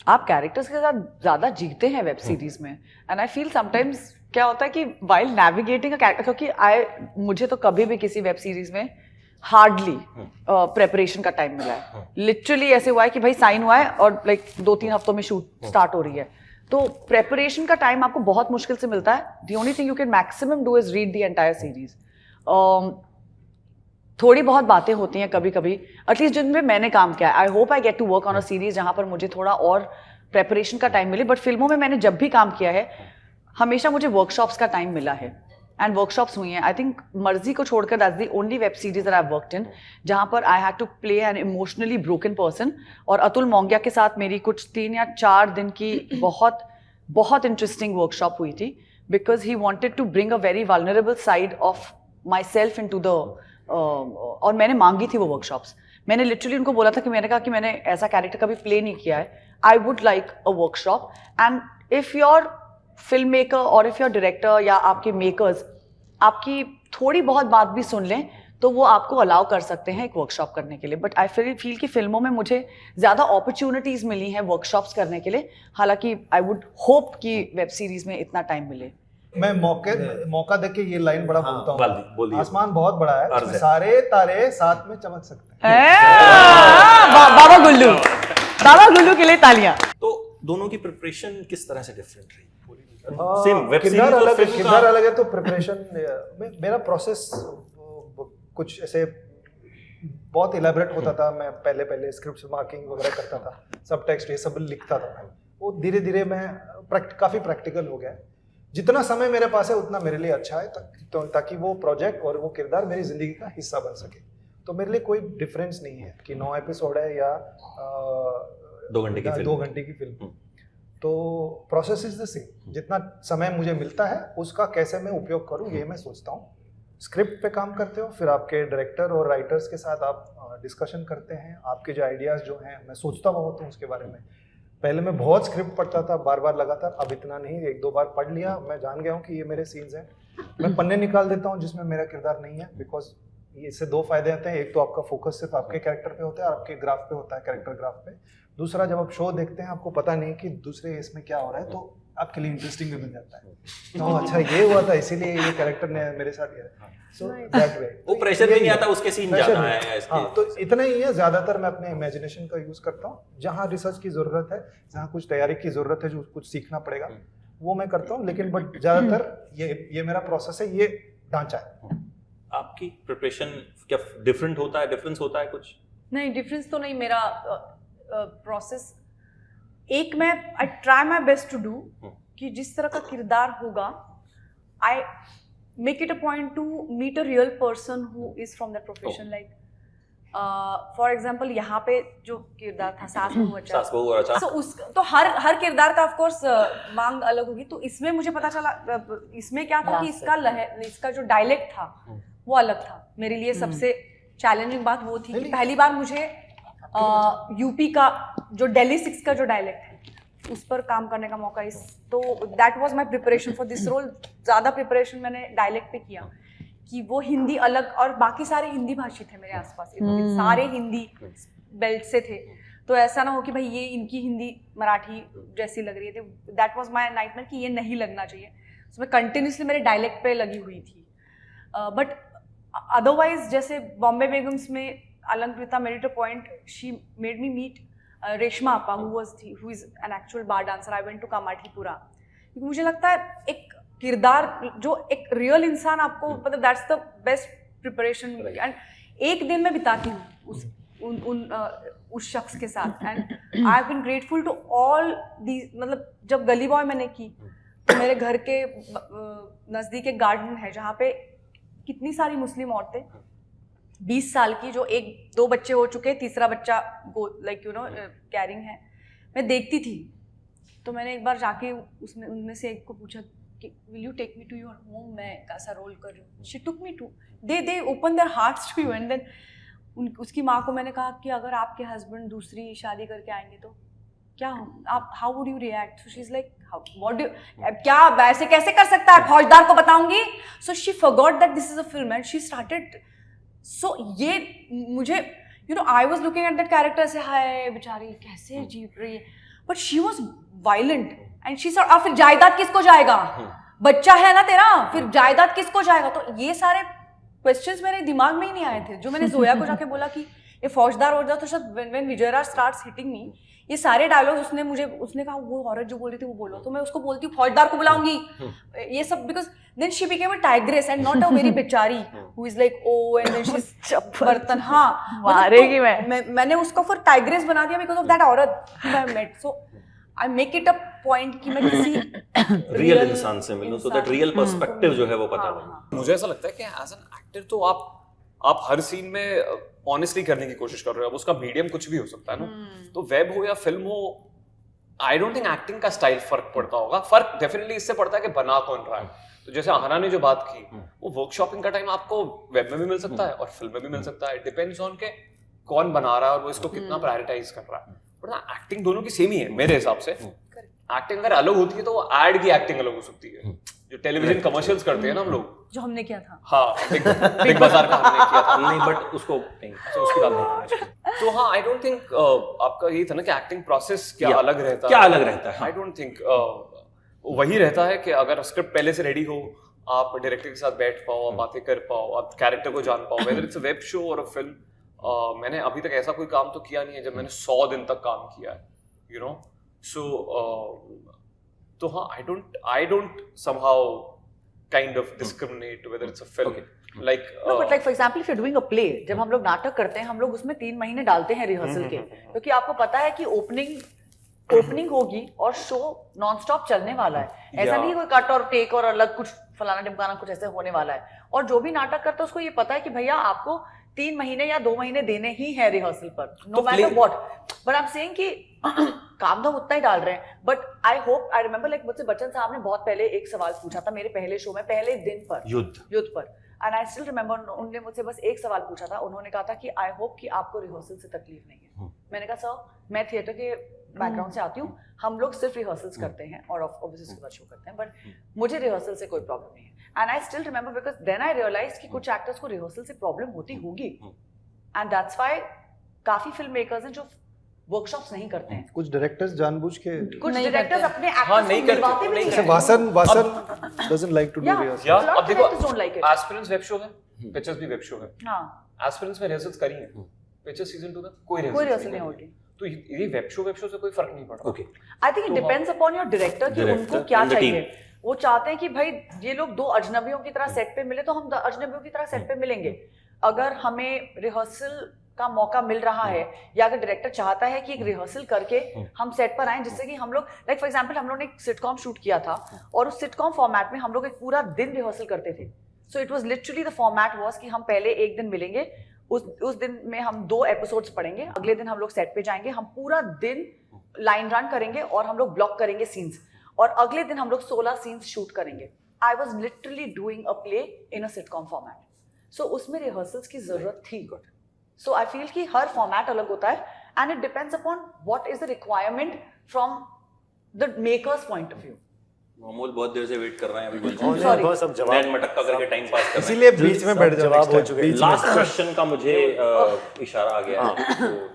आप कैरेक्टर्स के साथ ज्यादा जीते हैं वेब सीरीज में, एंड आई फील समटाइम्स क्या होता है कि वाइल नेविगेटिंग अ कैरेक्टर, क्योंकि मुझे तो कभी भी किसी वेब सीरीज में हार्डली प्रेपरेशन का टाइम मिला है। लिटरली ऐसे हुआ है कि भाई साइन हुआ है और लाइक 2-3 हफ्तों में शूट स्टार्ट हो रही है, तो प्रेपरेशन का टाइम आपको बहुत मुश्किल से मिलता है। The only thing you can maximum do is read the entire series. थोड़ी बहुत बातें होती हैं कभी कभी, एटलीस्ट जिनमें मैंने काम किया है। I hope I get to work on a series जहां पर मुझे थोड़ा और प्रेपरेशन का टाइम मिले, बट फिल्मों में मैंने जब भी काम किया है हमेशा मुझे वर्कशॉप्स का टाइम मिला है, एंड वर्कशॉप्स हुई हैं। आई थिंक मर्जी को छोड़कर that's the only web series that I have worked in जहां पर I had to play an emotionally broken person. और अतुल मोंगिया के साथ मेरी कुछ 3 या 4 दिन की बहुत इंटरेस्टिंग वर्कशॉप हुई थी, because he wanted to bring a very vulnerable side of myself into the और मैंने मांगी थी वो वर्कशॉप्स। मैंने लिटरली उनको बोला था कि मैंने कहा कि मैंने ऐसा कैरेक्टर कभी प्ले नहीं किया है, आई would like a workshop. And if your film maker और इफ़ योर डायरेक्टर या आपके मेकर्स आपकी थोड़ी बहुत बात भी सुन लें तो वो आपको अलाउ कर सकते हैं एक वर्कशॉप करने के लिए। बट आई फील कि फिल्मों में मुझे ज़्यादा अपॉर्चुनिटीज़ मिली हैं वर्कशॉप्स करने के लिए, हालांकि आई वुड होप कि वेब सीरीज में इतना टाइम मिले। मैं मौका देके ये लाइन बड़ा बोलता हूँ, बोलिए। आसमान बहुत बड़ा है, अर्ज़ उसमें है। सारे तारे साथ में चमक सकते हैं। बाबा गुल्लू के लिए तालियां। तो दोनों की प्रिपरेशन किस तरह से डिफरेंट रही? हाँ, सेम वेब सीरीज किरदार और अलग फिल्म किरदार का अलग है तो प्रिपरेशन मेरा प्रोसेस कुछ ऐसे बहुत इलेबरेट होता था। मैं पहले स्क्रिप्ट मार्किंग वगैरह करता था, सब टेक्स्ट ये सब लिखता था। वो धीरे धीरे मैं काफ़ी प्रैक्टिकल हो गया। जितना समय मेरे पास है उतना मेरे लिए अच्छा है, ताकि वो प्रोजेक्ट और वो किरदार मेरी ज़िंदगी का हिस्सा बन सके। तो मेरे लिए कोई डिफरेंस नहीं है कि 9 एपिसोड है या 2 घंटे की फिल्म। 2 घंटे की फिल्म। तो प्रोसेस इज द सेम। जितना समय मुझे मिलता है उसका कैसे मैं उपयोग करूँ ये मैं सोचता हूँ। स्क्रिप्ट पे काम करते हो, फिर आपके डायरेक्टर और राइटर्स के साथ आप डिस्कशन करते हैं। आपके जो आइडियाज़ जो हैं मैं सोचता बहुत हूँ उसके बारे में। पहले मैं बहुत स्क्रिप्ट पढ़ता था बार बार लगातार, अब इतना नहीं, 1-2 बार पढ़ लिया, मैं जान गया हूँ कि ये मेरे सीन्स हैं। मैं पन्ने निकाल देता हूँ जिसमें मेरा किरदार नहीं है, बिकॉज इससे 2 फायदे आते हैं। एक तो आपका फोकस सिर्फ आपके कैरेक्टर पे होता है और आपके ग्राफ पे होता है, कैरेक्टर ग्राफ पे। दूसरा, जब आप शो देखते हैं आपको पता नहीं कि दूसरे इसमें क्या हो रहा है, तो आपके लिए इंटरेस्टिंग भी बन जाता है। तो अच्छा ये हुआ था इसीलिए ये कैरेक्टर ने मेरे साथ किया। सो दैट वे वो प्रेशर भी नहीं आता, उसके सीन जाना है इसके। हाँ, तो इतना ही है। ज़्यादातर मैं अपने इमेजिनेशन का यूज़ करता हूँ। जहाँ रिसर्च की ज़रूरत है, जहाँ कुछ तैयारी की ज़रूरत है, जो कुछ सीखना पड़ेगा वो मैं करता हूँ। लेकिन बट ज़्यादातर ये मेरा प्रोसेस है, ये ढांचा है। आपकी प्रिपरेशन क्या डिफरेंट होता है, डिफरेंस होता है कुछ? नहीं, डिफरेंस तो नहीं। मेरा प्रोसेस एक मैं I try my best to do कि जिस तरह का किरदार होगा I make it a point to meet a real person who is from that profession like for example यहाँ पे जो किरदार था सास बहू अच्छा सास बहू और अच्छा तो उस तो हर किरदार का ऑफ कोर्स मांग अलग होगी तो इसमें मुझे पता चला इसमें क्या था कि इसका जो डायलेक्ट था वो अलग था मेरे लिए सबसे चैलेंजिंग बात वो थी कि पहली बार मुझे यूपी का जो दिल्ली 6 का जो डायलेक्ट है उस पर काम करने का मौका तो that was my preparation for this role ज़्यादा प्रिपरेशन मैंने डायलेक्ट पे किया कि वो हिंदी अलग और बाकी सारे हिंदी भाषी थे मेरे आसपास सारे हिंदी बेल्ट से थे तो ऐसा ना हो कि भाई ये इनकी हिंदी मराठी जैसी लग रही थी दैट वाज माय नाइटमेयर कि ये नहीं लगना चाहिए उसमें कंटिन्यूसली मेरे डायलेक्ट पे लगी हुई थी बट अदरवाइज जैसे बॉम्बे बेगम्स में Alankrita made it a point she made me meet Reshma Apa who is an actual bar dancer I went to Kamathipura क्योंकि मुझे लगता है एक किरदार जो एक रियल इंसान आपको मतलब that's the best preparation and एक दिन में बिताती हूँ उस शख्स के साथ and I have been grateful to all the मतलब जब गली बॉय मैंने की तो मेरे घर के नज़दीक एक गार्डन है जहाँ पे कितनी सारी मुस्लिम औरतें 20 साल की जो 1-2 बच्चे हो चुके तीसरा बच्चा लाइक यू नो कैरिंग है मैं देखती थी तो मैंने एक बार जाके उसमें उनमें से एक को पूछा कि will you take me to your home मैं कैसा रोल कर रही हूँ she took me to they open their hearts to you and then उसकी माँ को मैंने कहा कि अगर आपके हस्बैंड दूसरी शादी करके आएंगे तो क्या आप how would you react so she is like what do क्या ऐसे कैसे कर सकता है फौजदार को बताऊंगी so she forgot that this is a film and she started so ये मुझे you know I was looking at that character से हाय बेचारी कैसे जी रही है but she was violent and she sort फिर जायदाद किसको जाएगा बच्चा है ना तेरा फिर जायदाद किसको जाएगा तो ये सारे क्वेश्चंस मेरे दिमाग में ही नहीं आए थे जो मैंने जोया को जाके बोला कि ये फौजदार तो शायद when Vijayraj starts hitting me ये सारे डायलॉग्स उसने कहा वो औरत जो बोल रही थी वो बोलो तो मैं उसको बोलती हूँ फौजदार को बुलाऊंगी ये सब because then she became a tigress and not a very बेचारी who is like oh and then she बर्तन हाँ मारेगी मैंने उसको फिर टाइग्रेस बना दिया बिकॉज ऑफ दैट औरत I met so I make it a point कि मैं किसी रियल इंसान से मिलूं सो दैट रियल पर्सपेक्टिव जो है वो पता लगे मुझे ऐसा लगता है कि एज एन एक्टर तो आप हर सीन में ऑनेस्टली करने की कोशिश कर रहे हो अब उसका मीडियम कुछ भी हो सकता है ना तो वेब हो या फिल्म हो आई डोंट थिंक एक्टिंग का स्टाइल फर्क पड़ता होगा फर्क डेफिनेटली इससे पड़ता है कि बना कौन रहा है तो जैसे आहना ने जो बात की वो वर्कशॉपिंग का टाइम आपको वेब में भी मिल सकता है और फिल्म में भी मिल सकता है इट डिपेंड्स ऑन के कौन बना रहा है और वो इसको कितना प्रायोरिटाइज कर रहा है बट एक्टिंग दोनों की सेम ही है मेरे हिसाब से एक्टिंग अगर अलग होती है तो वो एड की एक्टिंग अलग हो सकती है जो टेलीविजन कमर्शियल्स करते हैं ना हम लोग जो हमने किया था हाँ बिग बाजार का हमने किया था नहीं बट उसको नहीं तो उसकी बात नहीं तो हाँ आई डोंट थिंक आपका यही था ना कि एक्टिंग प्रोसेस क्या अलग रहता है क्या अलग रहता है आई डोंट थिंक वही रहता है कि अगर स्क्रिप्ट पहले से रेडी हो आप डायरेक्टर के साथ बैठ पाओ आप बातें कर पाओ आप कैरेक्टर को जान पाओ whether it's a web show और अ फिल्म मैंने अभी तक ऐसा कोई काम तो किया नहीं है जब मैंने 100 दिन तक काम किया है यू नो सो तो हाँ I don't somehow kind of discriminate whether it's a film like no but like for example if you're doing a play जब हम लोग नाटक करते हैं हम लोग उसमें 3 महीने डालते हैं रिहर्सल के क्योंकि आपको पता है कि ओपनिंग होगी और शो नॉन स्टॉप चलने वाला है ऐसा नहीं कोई कट और टेक और अलग कुछ फलाना ढिमकाना कुछ ऐसे होने वाला है और जो भी नाटक करता है उसको ये पता है कि भैया आपको 3 महीने या 2 महीने देने ही है रिहर्सल पर no matter what but I am saying कि काम तो उतना ही डाल रहे हैं but I hope I remember like मुझसे बच्चन साहब ने बहुत पहले एक सवाल पूछा था मेरे पहले शो में पहले दिन पर युद्ध पर एंड आई स्टिल रिमेंबर उन्होंने मुझसे बस एक सवाल पूछा था उन्होंने कहा था कि आई होप कि आपको रिहर्सल से तकलीफ नहीं है मैंने कहा सर मैं थिएटर के बैकग्राउंड से आती हूँ हम लोग सिर्फ रिहर्सल्स करते हैं और ऑब्वियसली उसके बाद शो करते हैं बट मुझे रिहर्सल से कोई प्रॉब्लम नहीं है and I still remember because then I realise कि कुछ एक्टर्स को रिहर्सल से प्रॉब्लम होती होगी एंड दैट्स व्हाई काफी फिल्म मेकर्स हैं जो वर्कशॉप्स नहीं करते हैं कुछ डायरेक्टर्स जानबूझ के कुछ डायरेक्टर्स अपने हाँ, एक्टर्स नहीं को करते, मिलवाते भी नहीं नहीं जैसे हैं Vasan doesn't like to do rehearsal या lot अब of देखो directors don't like it. Aspirants web show है पिक्चर्स भी वेब शो है हाँ एस्पिरेंट्स में रिहर्सल्स करी है पिक्चर्स सीजन 2 में कोई कोई रिहर्सल रिहर्सल नहीं होती तो ये वेब शो से कोई फर्क नहीं पड़ रहा okay I think it depends upon your director कि Director उनको क्या and the चाहिए वो चाहते हैं कि भाई ये लोग 2 अजनबियों की तरह सेट पे मिले तो हम अजनबियों की तरह सेट पे मिलेंगे अगर हमें रिहर्सल का मौका मिल रहा है, या अगर डायरेक्टर चाहता है कि एक रिहर्सल करके हम सेट पर आए, जिससे कि हम लोग लाइक फॉर एग्जांपल हम लोग ने एक सिटकॉम शूट किया था और उस सिटकॉम फॉर्मेट में हम लोग एक पूरा दिन रिहर्सल करते थे. So it was literally the format was कि हम पहले एक दिन मिलेंगे, उस दिन में हम 2 एपिसोड्स पढ़ेंगे, अगले दिन हम लोग सेट पे जाएंगे, हम पूरा दिन लाइन रन करेंगे और हम लोग ब्लॉक करेंगे सीन्स, और अगले दिन हम लोग 16 सीन्स शूट करेंगे. I was literally doing a play in a sitcom format. So उसमें रिहर्सल्स की जरूरत थी. सो आई फील कि हर फॉर्मेट अलग होता है and it depends upon what is the requirement from the makers point of view. Amol बहुत देर से वेट कर रहे हैं अभी Sorry. बस अब जवाब नैन मटक्का करके टाइम पास कर रहे हैं. इसीलिए बीच में बैठ जाओ. जवाब हो चुके हैं. लास्ट क्वेश्चन का मुझे इशारा आ गया है.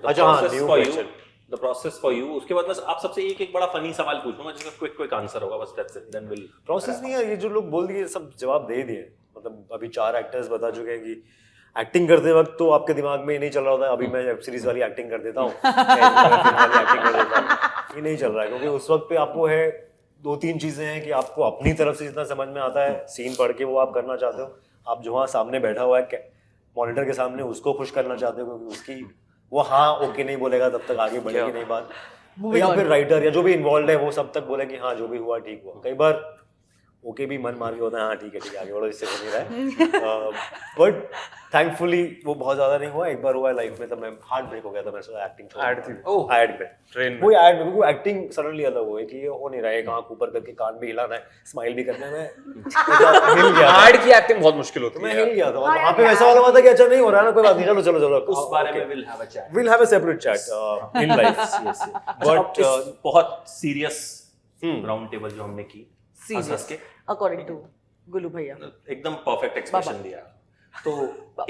अच्छा, हाँ, new question. The process for you. उसके बाद बस आप सबसे एक बड़ा फनी सवाल पूछूंगा जिसका क्विक आंसर होगा, बस that's it. Then will process नहीं है, ये जो लोग बोल दिए सब जवाब दे दिए. मतलब अभी 4 एक्टर्स बता चुके हैं कि एक्टिंग करते वक्त तो आपके दिमाग में ये नहीं चल रहा होता है अभी मैं वेब सीरीज वाली एक्टिंग कर देता हूँ, ये नहीं चल रहा है, क्योंकि उस वक्त पे आपको है 2-3 चीजें हैं कि आपको अपनी तरफ से जितना समझ में आता है सीन पढ़ के वो आप करना चाहते हो. आप जो वहाँ सामने बैठा हुआ है मॉनिटर के सामने उसको खुश करना चाहते हो, क्योंकि उसकी वो हाँ ओके नहीं बोलेगा तब तक आगे बढ़ेगी नहीं बात. तो या फिर राइटर या जो भी इन्वॉल्व है वो सब तक बोले कि हाँ जो भी हुआ ठीक हुआ. कई बार ओके भी मन मार के होता है, हाँ ठीक है आगे बढ़ो, इससे हो नहीं रहा है. बट थैंकफुली वो बहुत ज्यादा नहीं हुआ. एक बार हुआ लाइफ में, तब मैं हार्ट ब्रेक हो गया था, मैं सोचा एक्टिंग छोड़. ऐड थी. ऐड में ट्रेन कोई ऐड में क्योंकि एक्टिंग सडनली अलग हुई कि ये हो नहीं रहा है, आंख ऊपर करके कान भी हिलाना है, स्माइल भी करना है. मैं हिल गया था. ऐड की एक्टिंग बहुत मुश्किल होती मैं है. हिल गया था. वहाँ पे वैसा वाला हुआ था कि अच्छा नहीं हो रहा है ना, कोई बात नहीं, चलो चलो चलो उस बारे में will have a chat. we'll have a separate chat in life. But बहुत सीरियस राउंड टेबल जो हमने की हंस के अकॉर्डिंग टू गुल्लू भैया. एकदम परफेक्ट एक्सप्रेशन दिया. तो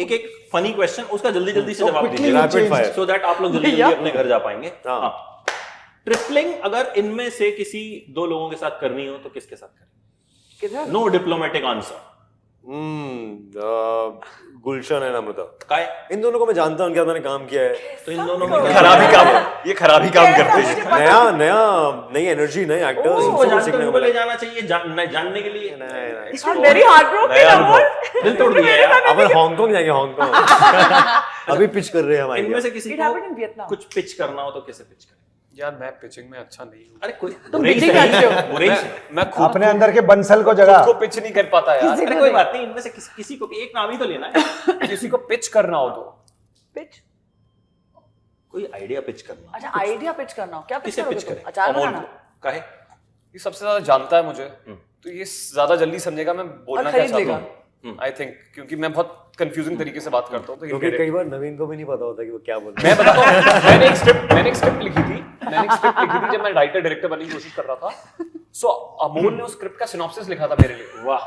एक फनी क्वेश्चन, उसका जल्दी से जवाब quickly दीजिए rapid fire. सो दैट आप लोग जल्दी अपने घर जा पाएंगे. हाँ. ट्रिपलिंग अगर इनमें से किसी 2 लोगों के साथ करनी हो तो किसके साथ करें? किधर? No diplomatic answer. गुलशन है अमृता. काय इन दोनों को मैं जानता हूँ, उनके साथ मैंने काम किया है. तो इन दोनों में खराबी काम ये खराबी काम करते हैं. नई एनर्जी, नए एक्टर्स, वो जानते हैं, उनको ले जाना चाहिए जानने के लिए. I'm very heartbroken, Amol. दिल तोड़ दिया यार. अपन हांगकांग जाएंगे. हांगकांग अभी पिच कर रहे हैं हमारे. इनमें से किसी It happened in Vietnam. को कुछ पिच करना हो तो कैसे पिच करें? यार मैं पिचिंग में अच्छा नहीं हूँ. अरे कोई तुम बुरे ही pitching सही, करते हो. बुरे ही सही. मैं खुद अपने अंदर के बंसल को जगह. को पिच नहीं कर पाता यार. अरे कोई बात नहीं, इनमें से किसी को एक नाम ही तो लेना है. किसी को पिच करना हो तो पिच. कोई आइडिया पिच करना. अच्छा, आइडिया पिच करना हो. क्या पिच किसे करोगे पिच तुम? करें? अचार अमोल बनाना. को. काहे? ये सबसे ज्यादा जानता है मुझे, तो ये ज्यादा जल्दी समझेगा मैं बोलना क्या खरीद चाहता लेगा. हूँ. आई थिंक क्योंकि मैं बहुत कंफ्यूजिंग तरीके से बात करता हूँ, तो क्योंकि कई बार नवीन को भी नहीं पता होता कि वो क्या बोल रहा मैं बताता हूँ. मैंने एक स्क्रिप्ट लिखी थी जब मैं राइटर डायरेक्टर बनने की कोशिश कर रहा था. सो अमोल ने उस स्क्रिप्ट का सिनॉप्सिस लिखा था मेरे लिए. वाह.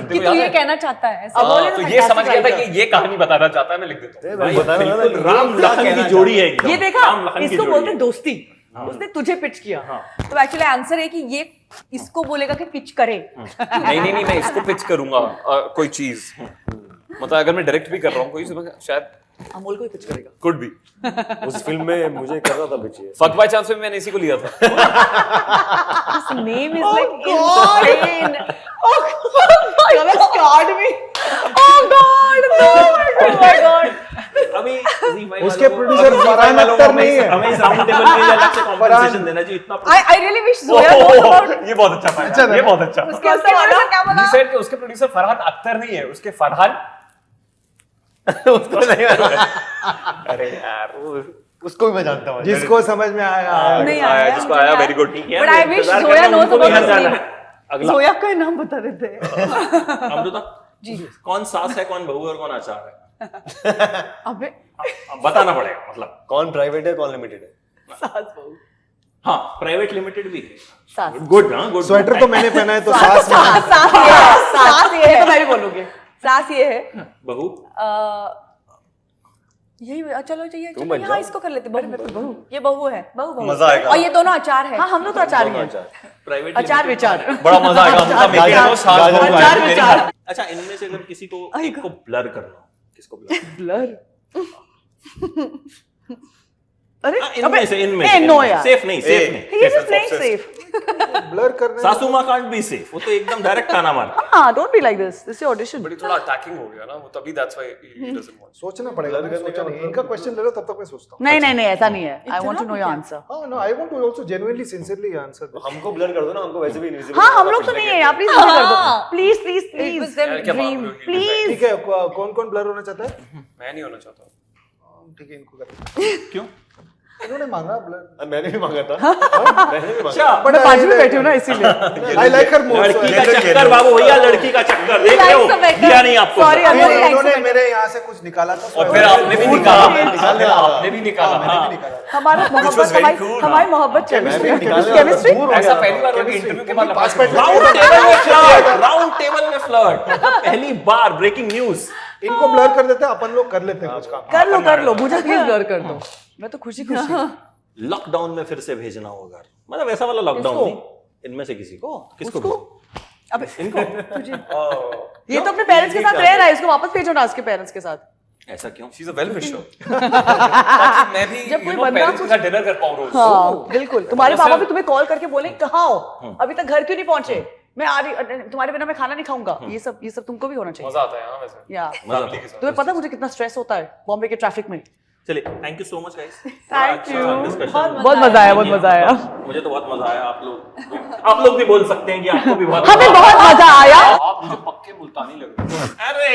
कि तू ये कहना चाहता है ऐसा? अमोल ने तो तो ये समझ fantastic गया था writer. कि ये कहानी बताना चाहता है, मैं लिख देता हूँ. है. बता रहा बिल्कुल राम लखन की जोड़ी है एकदम. ये देखा, राम लखन की इसको जोड़ी बोलते है. दोस्ती. उसने तुझे पिच किया. तो एक्चुअली आंसर है कि ये इसको बोलेगा कि पिच करे. नहीं मैं इसको पिच करूंगा कोई चीज. मतलब अगर मैं डायरेक्ट भी कर रहा हूँ कोई, शायद अमोल को ही पिच करेगा. कुड भी. उस फिल्म में मुझे करना था पिच. फक बाय चांस में मैंने इसी को लिया था. His name is like God. insane. You have scarred me. Oh God, no. Oh my God. अभी ZY उसके वालों को- producer अभी ZY फरहान वालों को अख्तर हमें नहीं है. हमें इस राउंड टेबल में अलग से कॉम्पेंसेशन देना चाहिए. इतना I really wish Zoya knows about. ये बहुत अच्छा था. ये बहुत अच्छा. उसके producer क्या बोला? He said कि उसके प्रोड्यूसर फरहान अख्तर नहीं है, उसके फरहान. उसको नहीं अरे यार उसको भी मैं जानता हूँ. जिसको समझ में आया. नहीं आया, आया जिसको आया वेरी गुड. ठीक है. But I wish इंतजार Zoya करना, knows उनको भी about घर his जाना name. है. अगला जोया का नाम बता देते हैं. अमृता जी, कौन सास है, कौन बहू है और कौन आचार है? अबे अब बताना पड़ेगा. मतलब कौन प्राइवेट है कौन लिमिटेड है. सास बहू. हाँ, प्राइवेट लिमिटेड भी है. सास. गुड. हाँ, गुड. स्वेटर तो मैंने पहना है तो सास में. सास ये है. सास ये है तो मैं भी बोलूंगी. सास ये है. बहू यही चलो चाहिए. तुम बन यहाँ जाओ. इसको कर लेते. बहू. ये बहू है. बहू. मजा आएगा. और ये दोनों अचार है. हाँ, हम लोग तो अचार ही हैं. प्राइवेट अचार विचार. बड़ा मजा आएगा. हमका मेरे को सास गाजर- बहू अचार है. विचार. अच्छा, इनमें से अगर किसी को एक को ब्लर करना हो, किसको ब्लर? ब्लर. अरे इनमें से नो यार, सेफ नहीं, सेफ नहीं। he is just playing safe. Blur करने सासू माँ कांट बी सेफ, वो तो एकदम डायरेक्ट ताना मार। हाँ, don't be like this. This is your audition. बड़ी थोड़ा अटैकिंग हो गया ना वो, तभी that's why he doesn't want. सोचना पड़ेगा, मैंने सोचा नहीं। इनका क्वेश्चन ले लो तब तक मैं सोचता हूँ। नहीं ऐसा नहीं है. I want to know your answer. हाँ, no, I want to also genuinely, sincerely answer this. हमको ब्लर कर दो ना, हमको वैसे भी इनविजिबल। हाँ, हम लोग तो नहीं है यार, प्लीज मुझे कर दो, please please It was please them यार, क्या बात dream. हो रही है? प्लीज। ठीक है, कौन कौन ब्लर होना चाहता है? मैं नहीं होना चाहता। ठीक है, इनको कर। क्यों? इन्होंने मांगा ब्लर। मैंने भी मांगा था, मैंने भी मांगा। But मैं बाजू में बैठी हूँ ना इसीलिए। I like her more. लड़की so का I- चक्कर बाबू भैया, लड़की का चक्कर देख रहे हो, दिया नहीं आपको। Sorry, I'm very इन्होंने मेरे यहाँ से कुछ निकाला था। और फिर आपने भी निकाला, आपने भी निकाला। मैंने भी निकाला। हमारा मोहब्बत, हमारी मोहब्बत चल रही है। निकालने केमिस्ट्री दूर हो ऐसा गया पहली था। बार हुआ कि इंटरव्यू के बाद पास लपास बैठ राउंड टेबल में फ्लर्ट, मतलब पहली बार ब्रेकिंग न्यूज। इनको ब्लर कर देते हैं, अपन लोग कर लेते हैं कुछ काम। कर लो, मुझे प्लीज ब्लर कर दो, मैं तो खुशी लॉकडाउन में फिर से भेजना होगा, मतलब ऐसा वाला लॉकडाउन नहीं, इनमें से किसी को, किसको भेजो? अब इनको ये तो अपने पेरेंट्स के साथ रह रहा है, इसको वापस भेजो ना उसके पेरेंट्स के साथ। ऐसा क्यों? She is a well wisher, ताकि मैं भी जब कोई यू नो बंदा पेरेंट्स के साथ डिनर कर पाऊं रोज। हाँ बिल्कुल, तुम्हारे जैसे- पापा भी तुम्हें कॉल करके बोले कहाँ हो, अभी तक घर क्यों नहीं पहुंचे, मैं आ रही, तुम्हारे बिना मैं खाना नहीं खाऊंगा, ये सब तुमको भी होना चाहिए। मजा आता है हाँ वैसे या फैमिली के साथ। तुम्हें पता है मुझे कितना स्ट्रेस होता है बॉम्बे के ट्रैफिक में। चलिए, thank you so much guys. Thank you. बहुत मजा आया, बहुत मजा आया। मुझे तो बहुत मजा आया। आप लोग भी बोल सकते हैं कि आपको भी बहुत हमें बहुत मजा आया। आप मुझे पक्के मुल्तानी लग रहे हो। अरे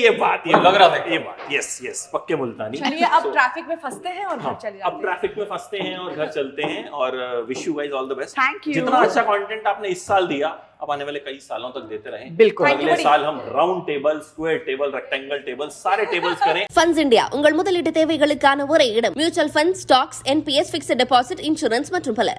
ये बात, ये लग रहा था ये बात, यस पक्के मुल्तानी। चलिए अब ट्रैफिक में फंसते हैं और घर चले अब जाते हैं। ट्रैफिक में फंसते हैं और घर चलते हैं, और wish you guys all the best. Thank you. जितना अच्छा कंटेंट आपने इस साल दिया, अब आने वाले कई सालों तक देते रहें। बिल्कुल। और Thank you, अगले buddy. साल हम round table, square table, rectangle table, सारे टेबल्स करें। ஃபண்ட்ஸ் இந்தியா உங்கள் முதலீட்டு தேவைகளுக்கான ஒரே இடம். Mutual fund, stocks, NPS, fixed deposit, insurance மற்றும் பல.